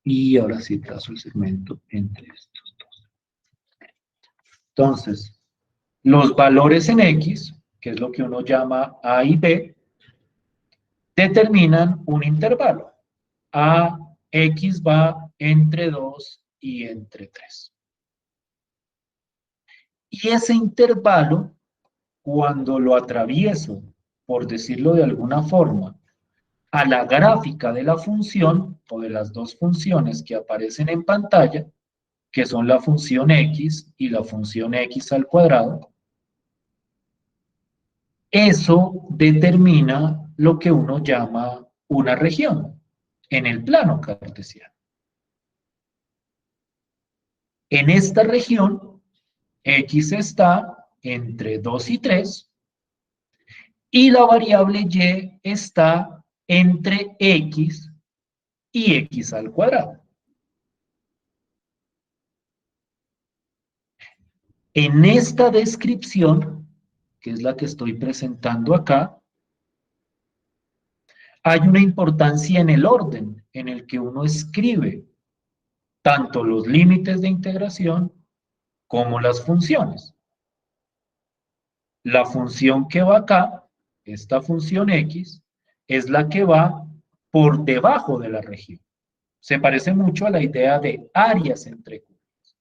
Y ahora sí trazo el segmento entre estos dos. Entonces, los valores en X, que es lo que uno llama A y B, determinan un intervalo. X va entre 2 y entre 3. Y ese intervalo, cuando lo atravieso, por decirlo de alguna forma, a la gráfica de la función, o de las dos funciones que aparecen en pantalla, que son la función x y la función x al cuadrado, eso determina lo que uno llama una región en el plano cartesiano. En esta región, x está entre 2 y 3, y la variable y está entre x y x al cuadrado. En esta descripción, que es la que estoy presentando acá, hay una importancia en el orden en el que uno escribe tanto los límites de integración como las funciones. La función que va acá, esta función x, es la que va por debajo de la región. Se parece mucho a la idea de áreas entre curvas.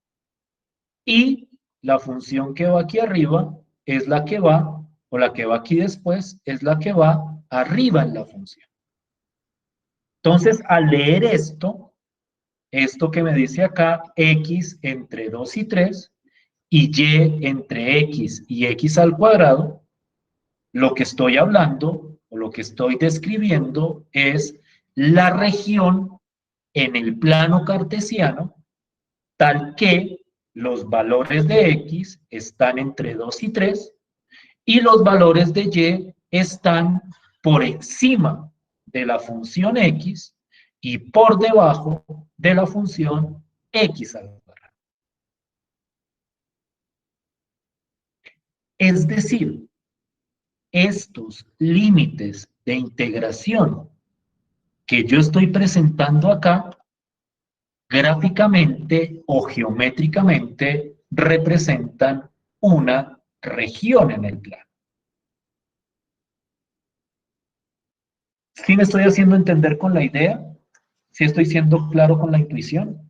Y la función que va aquí arriba es la que va, o la que va aquí después, es la que va arriba en la función. Entonces, al leer esto que me dice acá, x entre 2 y 3, y y entre x y x al cuadrado, lo que estoy hablando, o lo que estoy describiendo, es la región en el plano cartesiano, tal que los valores de x están entre 2 y 3, y los valores de y están por encima de la función x y por debajo de la función x al cuadrado. Es decir, estos límites de integración que yo estoy presentando acá, gráficamente o geométricamente representan una región en el plano. ¿Sí me estoy haciendo entender con la idea? ¿Sí estoy siendo claro con la intuición?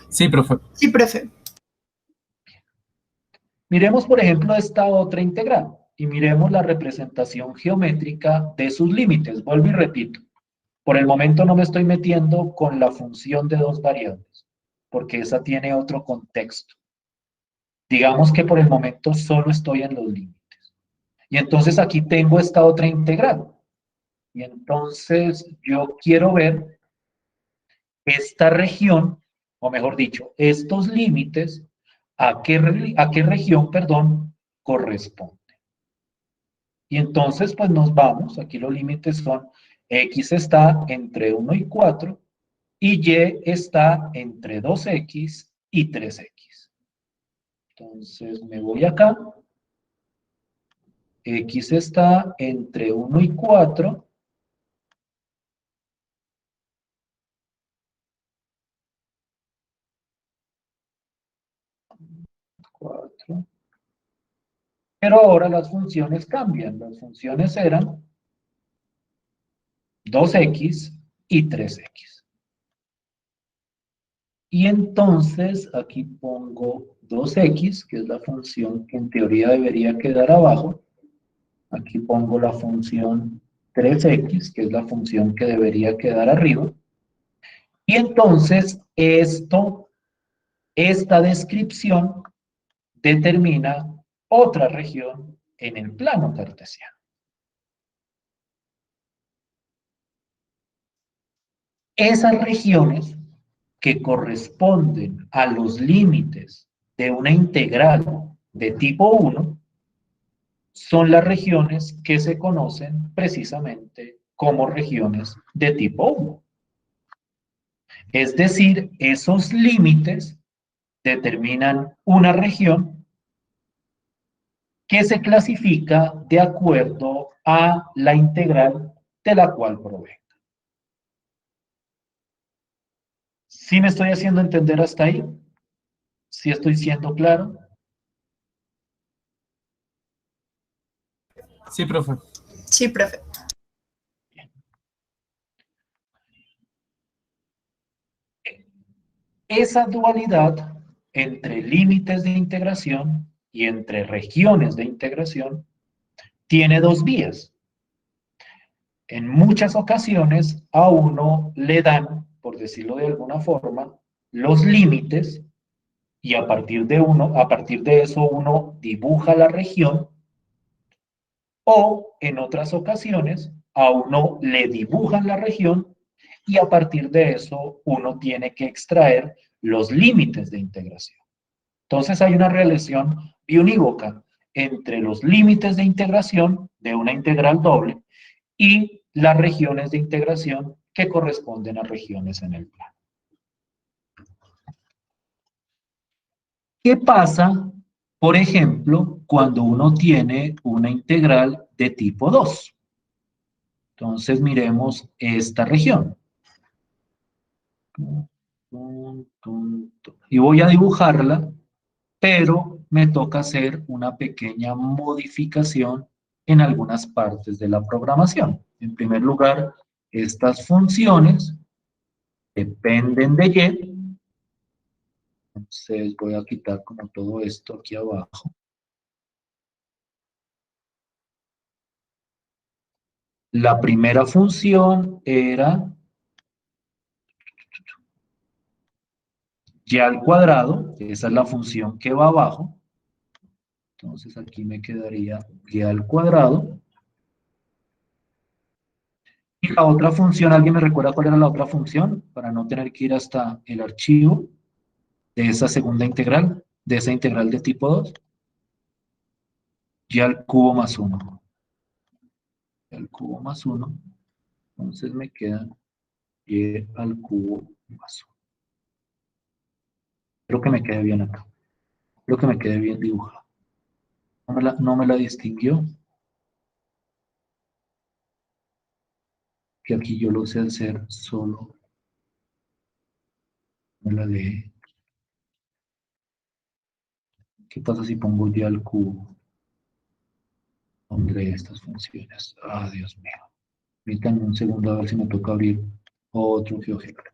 Sí, profe. Sí, profe. Miremos, por ejemplo, esta otra integral y miremos la representación geométrica de sus límites. Vuelvo y repito. Por el momento no me estoy metiendo con la función de dos variables, porque esa tiene otro contexto. Digamos que por el momento solo estoy en los límites. Y entonces aquí tengo esta otra integral. Y entonces yo quiero ver esta región, o mejor dicho, estos límites, a qué región, perdón, corresponde. Y entonces pues nos vamos, aquí los límites son x está entre 1 y 4, y y está entre 2x y 3x. Entonces me voy acá. X está entre 1 y 4. Pero ahora las funciones cambian. Las funciones eran 2x y 3x. Y entonces aquí pongo 2x, que es la función que en teoría debería quedar abajo. Aquí pongo la función 3x, que es la función que debería quedar arriba. Y entonces esta descripción determina otra región en el plano cartesiano. Esas regiones que corresponden a los límites de una integral de tipo 1 son las regiones que se conocen precisamente como regiones de tipo 1. Es decir, esos límites determinan una región que se clasifica de acuerdo a la integral de la cual provenga. ¿Sí me estoy haciendo entender hasta ahí? ¿Sí estoy siendo claro? Sí, profe. Sí, profe. Esa dualidad entre límites de integración y entre regiones de integración tiene dos vías. En muchas ocasiones a uno le dan, por decirlo de alguna forma, los límites y a partir de eso uno dibuja la región, o en otras ocasiones a uno le dibujan la región y a partir de eso uno tiene que extraer los límites de integración. Entonces hay una relación biunívoca entre los límites de integración de una integral doble y las regiones de integración que corresponden a regiones en el plano. ¿Qué pasa, por ejemplo, cuando uno tiene una integral de tipo 2? Entonces miremos esta región. Y voy a dibujarla, pero me toca hacer una pequeña modificación en algunas partes de la programación. En primer lugar, estas funciones dependen de y. Entonces voy a quitar como todo esto aquí abajo. La primera función era y al cuadrado, esa es la función que va abajo. Entonces aquí me quedaría y al cuadrado. Y la otra función, ¿alguien me recuerda cuál era la otra función? Para no tener que ir hasta el archivo de esa segunda integral, de esa integral de tipo 2. Y al cubo más 1. Y al cubo más 1. Entonces me queda y al cubo más 1. Creo que me quede bien acá. Creo que me quede bien dibujado. No me la distinguió. Que aquí yo lo sé hacer solo. Me la dejé. ¿Qué pasa si pongo y al cubo? Pondré estas funciones. Ah, Dios mío. Permítanme un segundo a ver si me toca abrir otro GeoGebra.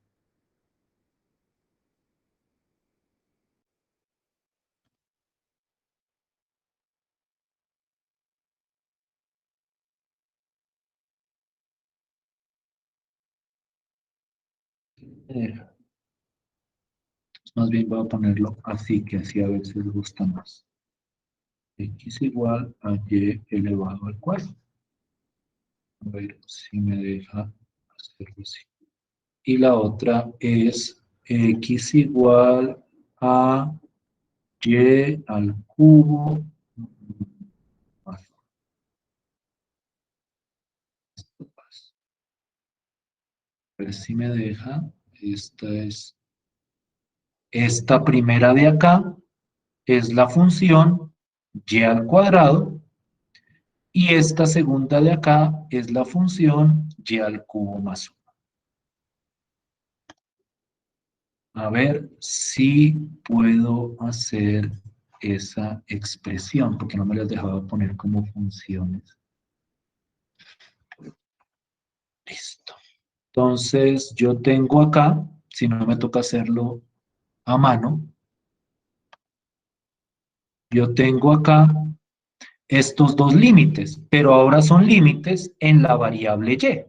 Más bien voy a ponerlo así, que así a veces gusta más. X igual a y elevado al cuadrado. A ver si me deja hacerlo así. Y la otra es x igual a y al cubo más. A ver si me deja. esta primera de acá es la función y al cuadrado, y esta segunda de acá es la función y al cubo más 1. A ver si puedo hacer esa expresión, porque no me las dejaba poner como funciones. Listo. Entonces, yo tengo acá, si no me toca hacerlo a mano, yo tengo acá estos dos límites, pero ahora son límites en la variable y,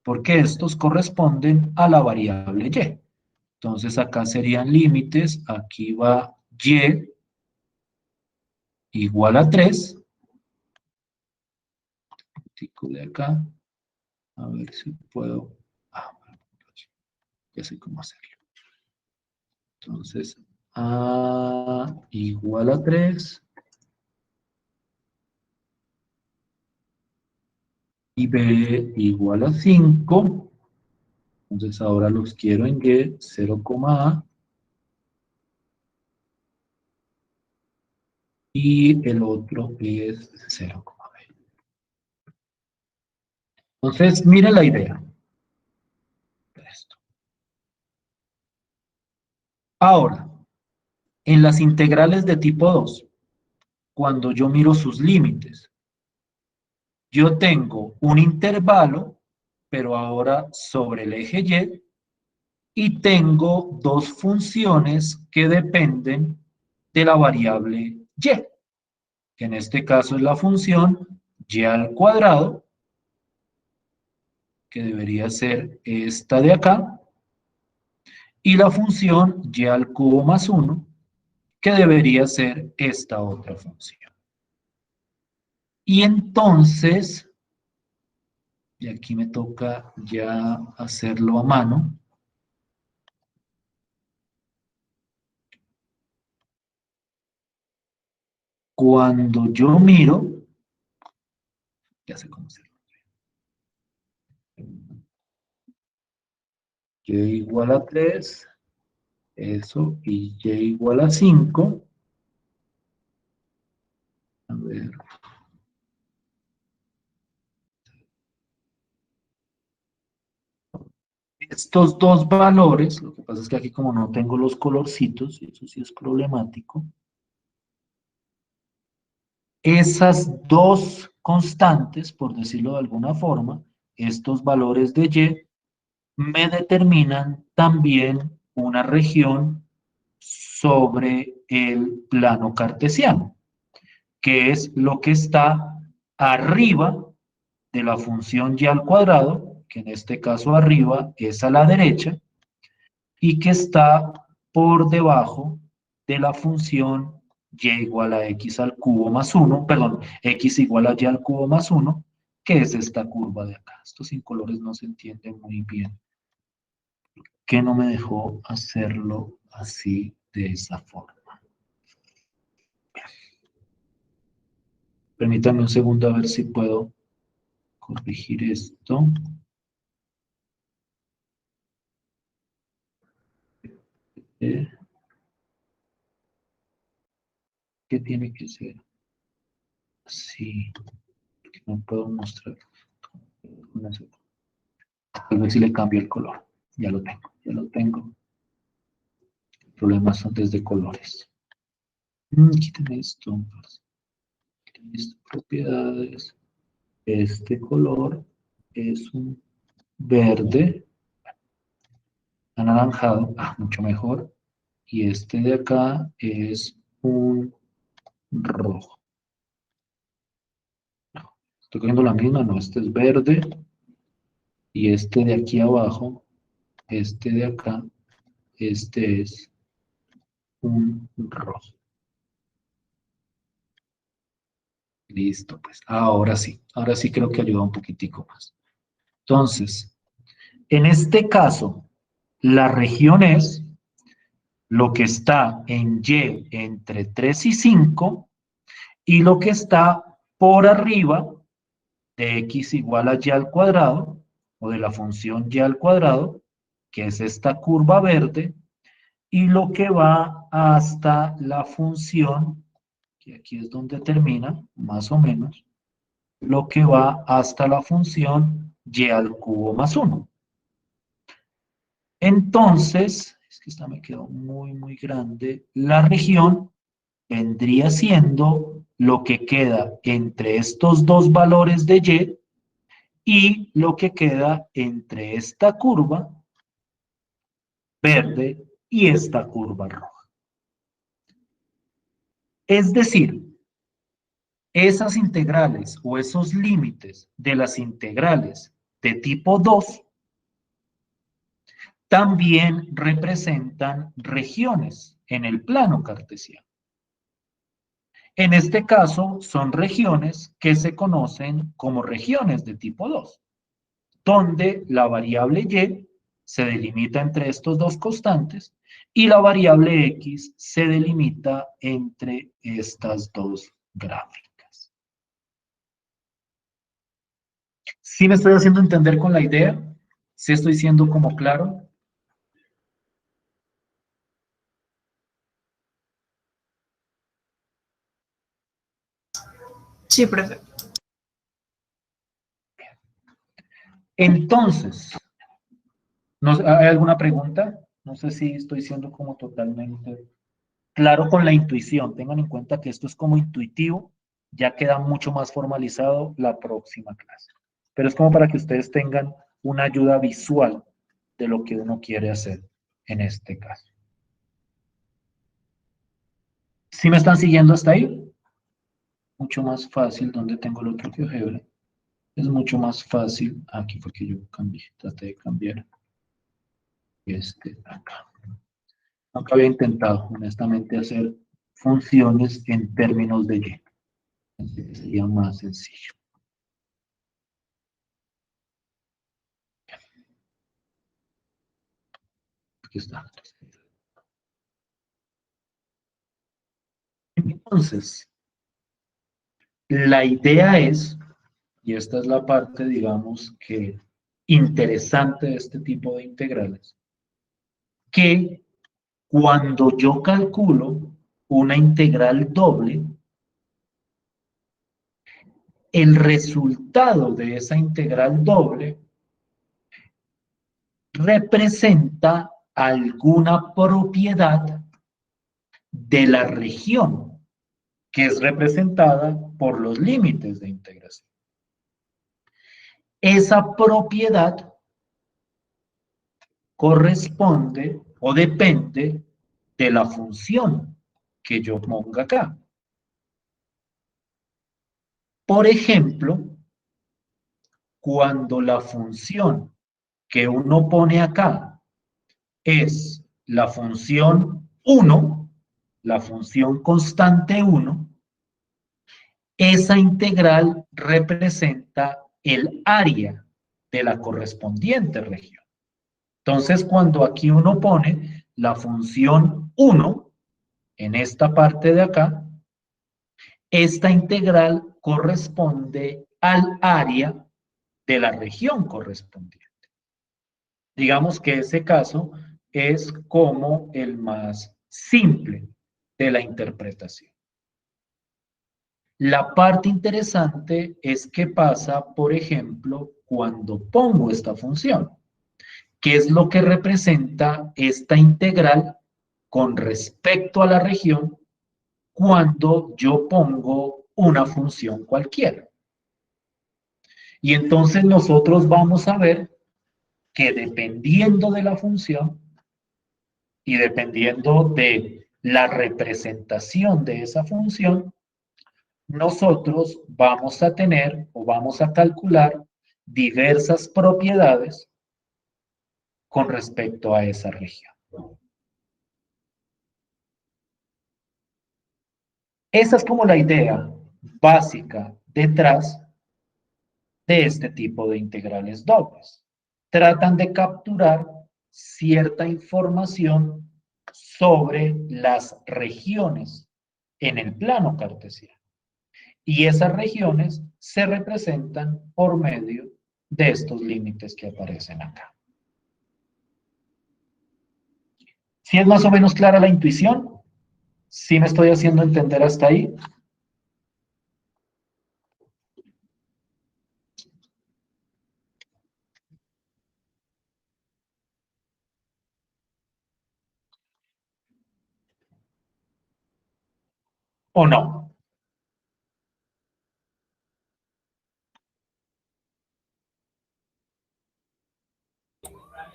porque estos corresponden a la variable y. Entonces, acá serían límites, aquí va y igual a 3, de acá, a ver si puedo, ya sé cómo hacerlo. Entonces, A igual a 3 y B igual a 5. Entonces ahora los quiero en Y, 0,A. Y el otro es 0,B. Entonces, miren la idea. Esto. Ahora, en las integrales de tipo 2, cuando yo miro sus límites, yo tengo un intervalo, pero ahora sobre el eje y tengo dos funciones que dependen de la variable y, que en este caso es la función y al cuadrado, que debería ser esta de acá, y la función y al cubo más 1, que debería ser esta otra función. Y entonces, y aquí me toca ya hacerlo a mano, cuando yo miro, ya sé cómo hacerlo. Y igual a 3, eso, y y igual a 5. A ver. Estos dos valores, lo que pasa es que aquí como no tengo los colorcitos, y eso sí es problemático, esas dos constantes, por decirlo de alguna forma, estos valores de y, me determinan también una región sobre el plano cartesiano, que es lo que está arriba de la función y al cuadrado, que en este caso arriba es a la derecha, y que está por debajo de la función y igual a x al cubo más 1, perdón, x igual a y al cubo más 1, que es esta curva de acá. Esto sin colores no se entiende muy bien. ¿Qué no me dejó hacerlo así, de esa forma? Permítanme un segundo a ver si puedo corregir esto. ¿Qué tiene que ser? Sí, porque no puedo mostrar. Tal vez si le cambio el color. Ya lo tengo, ya lo tengo. El problema son desde colores. Quítame esto. Quítame estas propiedades. Este color es un verde anaranjado. Mucho mejor. Y este de acá es un rojo. No, estoy cogiendo la misma, no, este es verde. Y este de aquí abajo, este de acá, este es un rojo. Listo, pues ahora sí creo que ayuda un poquitico más. Entonces, en este caso, la región es lo que está en Y entre 3 y 5 y lo que está por arriba de x igual a y al cuadrado o de la función y al cuadrado que es esta curva verde, y lo que va hasta la función, que aquí es donde termina, más o menos, lo que va hasta la función y al cubo más 1. Entonces, es que esta me quedó muy grande, la región vendría siendo lo que queda entre estos dos valores de y lo que queda entre esta curva verde y esta curva roja. Es decir, esas integrales o esos límites de las integrales de tipo 2 también representan regiones en el plano cartesiano. En este caso, son regiones que se conocen como regiones de tipo 2, donde la variable y se delimita entre estos dos constantes y la variable x se delimita entre estas dos gráficas. ¿Sí me estoy haciendo entender con la idea? ¿Sí estoy siendo como claro? Sí, profe. Entonces, ¿hay alguna pregunta? No sé si estoy siendo como totalmente claro con la intuición. Tengan en cuenta que esto es como intuitivo, ya queda mucho más formalizado la próxima clase. Pero es como para que ustedes tengan una ayuda visual de lo que uno quiere hacer en este caso. ¿Sí me están siguiendo hasta ahí? Mucho más fácil. ¿Dónde tengo el otro GeoGebra? Es mucho más fácil. Aquí fue que yo cambié, traté de cambiar acá. Nunca había intentado, honestamente, hacer funciones en términos de y. Así que sería más sencillo. Aquí está. Entonces, la idea es, y esta es la parte, digamos, que interesante de este tipo de integrales, que cuando yo calculo una integral doble, el resultado de esa integral doble representa alguna propiedad de la región que es representada por los límites de integración. Esa propiedad corresponde o depende de la función que yo ponga acá. Por ejemplo, cuando la función que uno pone acá es la función 1, la función constante 1, esa integral representa el área de la correspondiente región. Entonces, cuando aquí uno pone la función 1 en esta parte de acá, esta integral corresponde al área de la región correspondiente. Digamos que ese caso es como el más simple de la interpretación. La parte interesante es qué pasa, por ejemplo, cuando pongo esta función. ¿Qué es lo que representa esta integral con respecto a la región cuando yo pongo una función cualquiera? Y entonces nosotros vamos a ver que dependiendo de la función y dependiendo de la representación de esa función, nosotros vamos a tener o vamos a calcular diversas propiedades con respecto a esa región. Esa es como la idea básica detrás de este tipo de integrales dobles. Tratan de capturar cierta información sobre las regiones en el plano cartesiano. Y esas regiones se representan por medio de estos límites que aparecen acá. ¿Sí es más o menos clara la intuición? ¿Sí me estoy haciendo entender hasta ahí? ¿O no?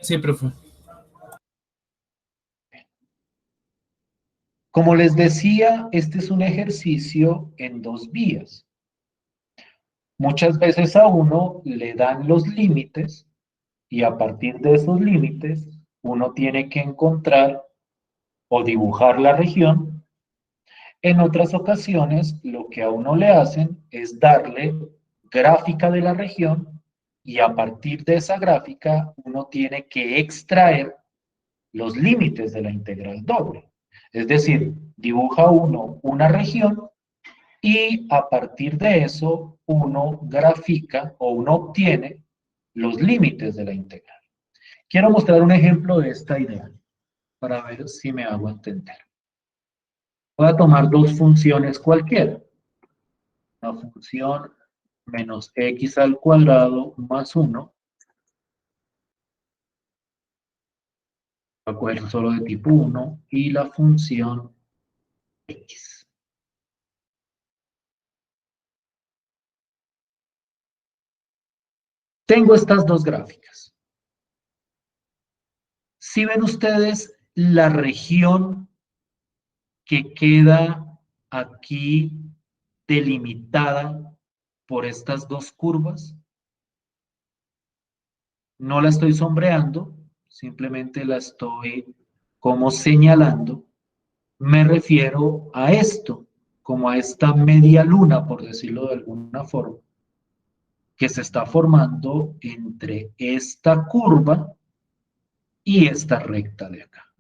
Sí, profe. Como les decía, este es un ejercicio en dos vías. Muchas veces a uno le dan los límites y a partir de esos límites uno tiene que encontrar o dibujar la región. En otras ocasiones lo que a uno le hacen es darle gráfica de la región y a partir de esa gráfica uno tiene que extraer los límites de la integral doble. Es decir, dibuja uno una región y a partir de eso uno grafica o uno obtiene los límites de la integral. Quiero mostrar un ejemplo de esta idea para ver si me hago entender. Voy a tomar dos funciones cualquiera. Una función menos x al cuadrado más 1. Voy a coger solo de tipo 1 y la función x. Tengo estas dos gráficas. Si ven ustedes la región que queda aquí delimitada por estas dos curvas, no la estoy sombreando, simplemente la estoy como señalando. Me refiero a esto, como a esta media luna, por decirlo de alguna forma, que se está formando entre esta curva y esta recta de acá.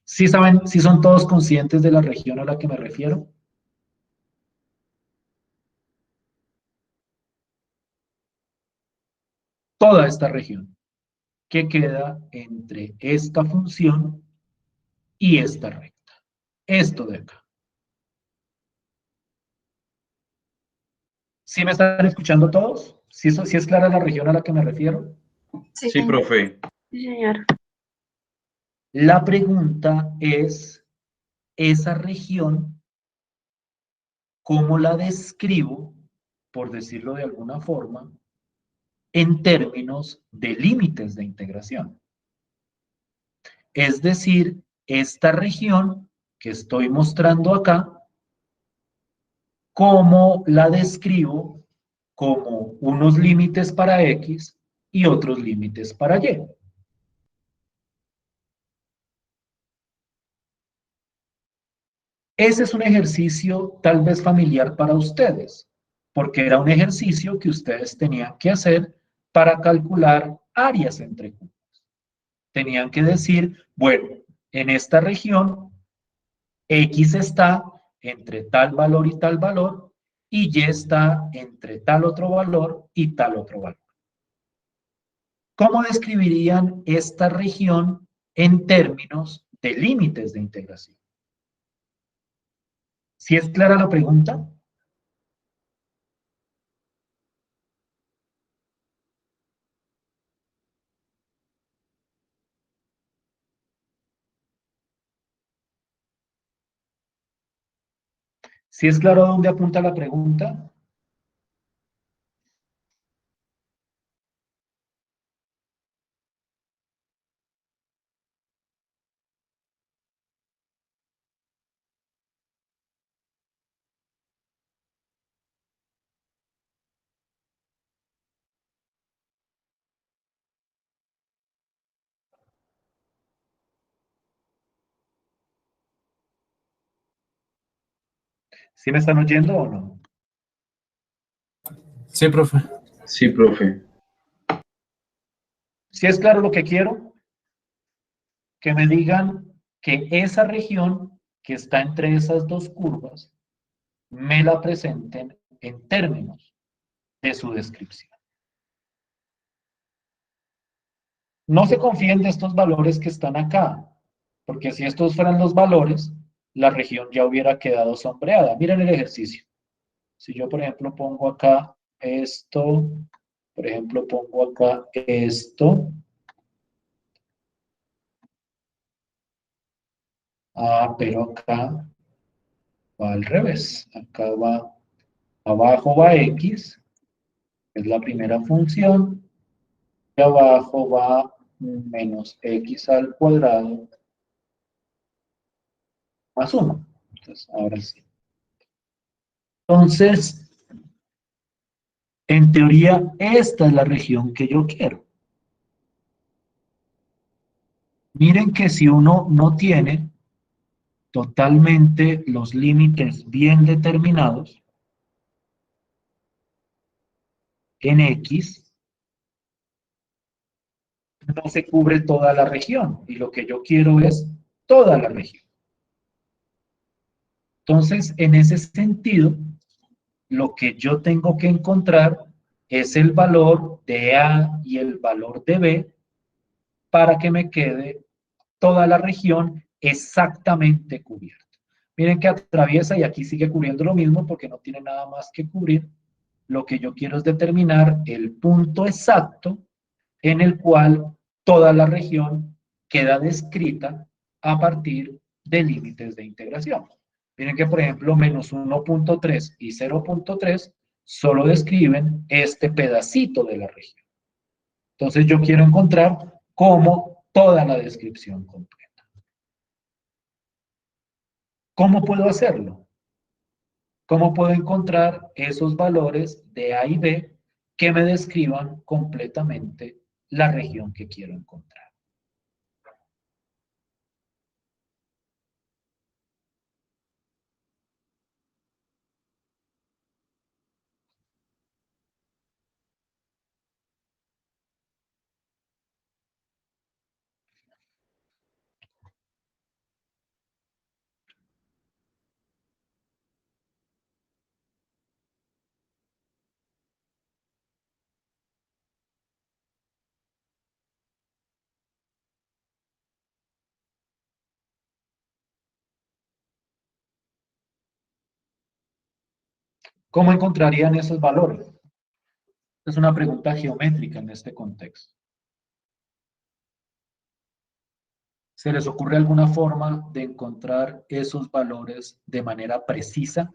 ¿Sí saben, sí son todos conscientes de la región a la que me refiero? Toda esta región que queda entre esta función y esta recta. Esto de acá. ¿Sí me están escuchando todos? ¿Sí, sí es clara la región a la que me refiero? Sí, Sí, profe. Sí, señor. La pregunta es, esa región, ¿cómo la describo, por decirlo de alguna forma, en términos de límites de integración? Es decir, esta región que estoy mostrando acá, ¿cómo la describo como unos límites para X y otros límites para Y? Ese es un ejercicio tal vez familiar para ustedes, porque era un ejercicio que ustedes tenían que hacer para calcular áreas entre cubos. Tenían que decir, bueno, en esta región, X está entre tal valor y tal valor, y Y está entre tal otro valor y tal otro valor. ¿Cómo describirían esta región en términos de límites de integración? ¿Sí es clara la pregunta? ¿Sí es claro a dónde apunta la pregunta? ¿Sí me están oyendo o no? Sí, profe. Sí, profe. ¿Sí es claro lo que quiero? Que me digan que esa región que está entre esas dos curvas me la presenten en términos de su descripción. No se confíen de estos valores que están acá, porque si estos fueran los valores, la región ya hubiera quedado sombreada. Miren el ejercicio. Si yo, por ejemplo, pongo acá esto, por ejemplo, pongo acá esto. Pero acá va al revés. Acá va, abajo va x, es la primera función, y abajo va menos x al cuadrado más 1. Entonces, ahora sí. Entonces, en teoría, esta es la región que yo quiero. Miren que si uno no tiene totalmente los límites bien determinados en X, no se cubre toda la región. Y lo que yo quiero es toda la región. Entonces, en ese sentido, lo que yo tengo que encontrar es el valor de A y el valor de B para que me quede toda la región exactamente cubierta. Miren que atraviesa y aquí sigue cubriendo lo mismo porque no tiene nada más que cubrir. Lo que yo quiero es determinar el punto exacto en el cual toda la región queda descrita a partir de límites de integración. Miren que, por ejemplo, menos 1.3 y 0.3 solo describen este pedacito de la región. Entonces yo quiero encontrar cómo toda la descripción completa. ¿Cómo puedo hacerlo? ¿Cómo puedo encontrar esos valores de A y B que me describan completamente la región que quiero encontrar? ¿Cómo encontrarían esos valores? Es una pregunta geométrica en este contexto. ¿Se les ocurre alguna forma de encontrar esos valores de manera precisa?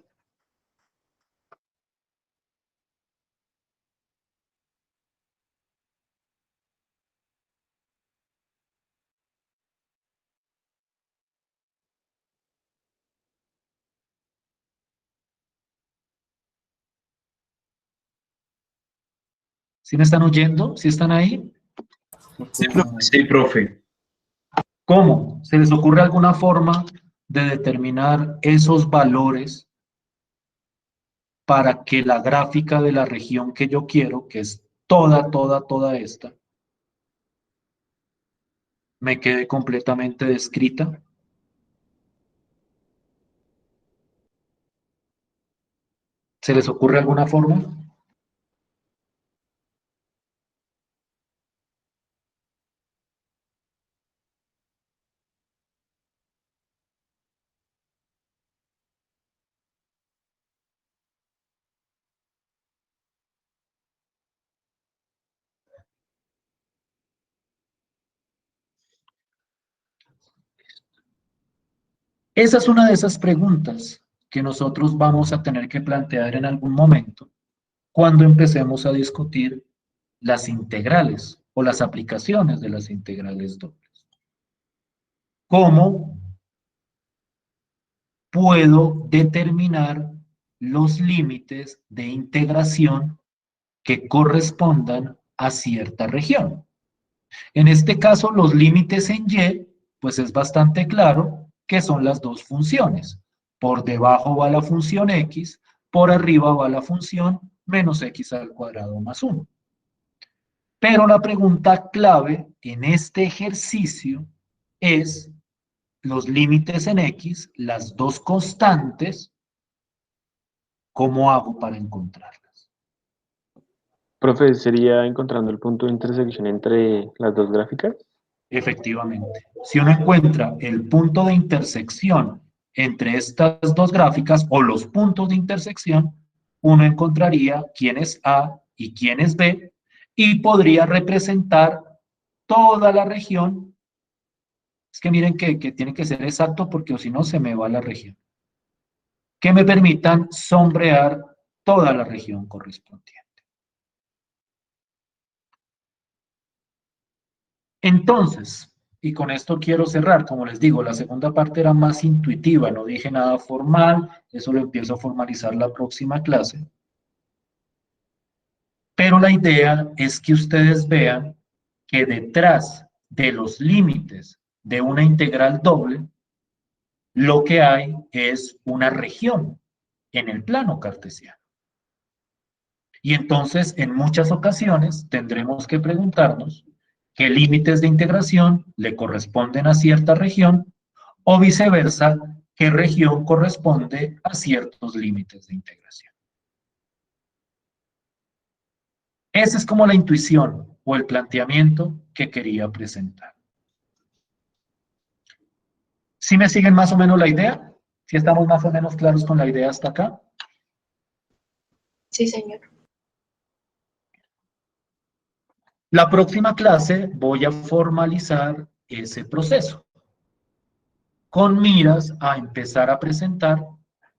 ¿Sí me están oyendo? ¿Sí están ahí? Sí, profe. Sí, profe. ¿Cómo? ¿Se les ocurre alguna forma de determinar esos valores para que la gráfica de la región que yo quiero, que es toda esta, me quede completamente descrita? ¿Se les ocurre alguna forma? Esa es una de esas preguntas que nosotros vamos a tener que plantear en algún momento cuando empecemos a discutir las integrales o las aplicaciones de las integrales dobles. ¿Cómo puedo determinar los límites de integración que correspondan a cierta región? En este caso, los límites en Y, pues es bastante claro que son las dos funciones. Por debajo va la función X, por arriba va la función menos X al cuadrado más 1. Pero la pregunta clave en este ejercicio es los límites en X, las dos constantes, ¿cómo hago para encontrarlas? Profe, ¿sería encontrando el punto de intersección entre las dos gráficas? Efectivamente. Si uno encuentra el punto de intersección entre estas dos gráficas o los puntos de intersección, uno encontraría quién es A y quién es B y podría representar toda la región. Es que miren que tiene que ser exacto porque o si no se me va la región. Que me permitan sombrear toda la región correspondiente. Entonces, y con esto quiero cerrar, como les digo, la segunda parte era más intuitiva, no dije nada formal, eso lo empiezo a formalizar la próxima clase. Pero la idea es que ustedes vean que detrás de los límites de una integral doble, lo que hay es una región en el plano cartesiano. Y entonces, en muchas ocasiones, tendremos que preguntarnos qué límites de integración le corresponden a cierta región o viceversa, qué región corresponde a ciertos límites de integración. Esa es como la intuición o el planteamiento que quería presentar. ¿Sí me siguen más o menos la idea? ¿Sí estamos más o menos claros con la idea hasta acá? Sí, señor. La próxima clase voy a formalizar ese proceso con miras a empezar a presentar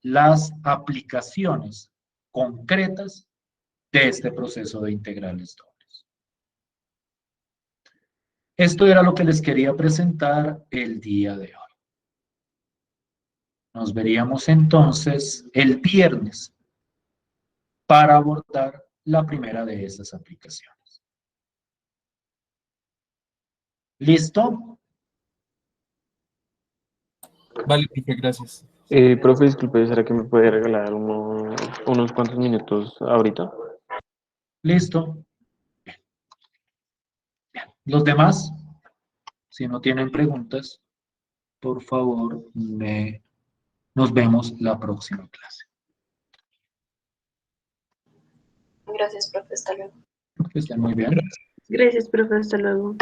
las aplicaciones concretas de este proceso de integrales dobles. Esto era lo que les quería presentar el día de hoy. Nos veríamos entonces el viernes para abordar la primera de esas aplicaciones. ¿Listo? Vale, profe, gracias. Profe, disculpe, ¿será que me puede regalar unos cuantos minutos ahorita? ¿Listo? Los demás, si no tienen preguntas, por favor, nos vemos la próxima clase. Gracias, profe. Hasta luego. Que estén muy bien. Gracias, profe. Hasta luego.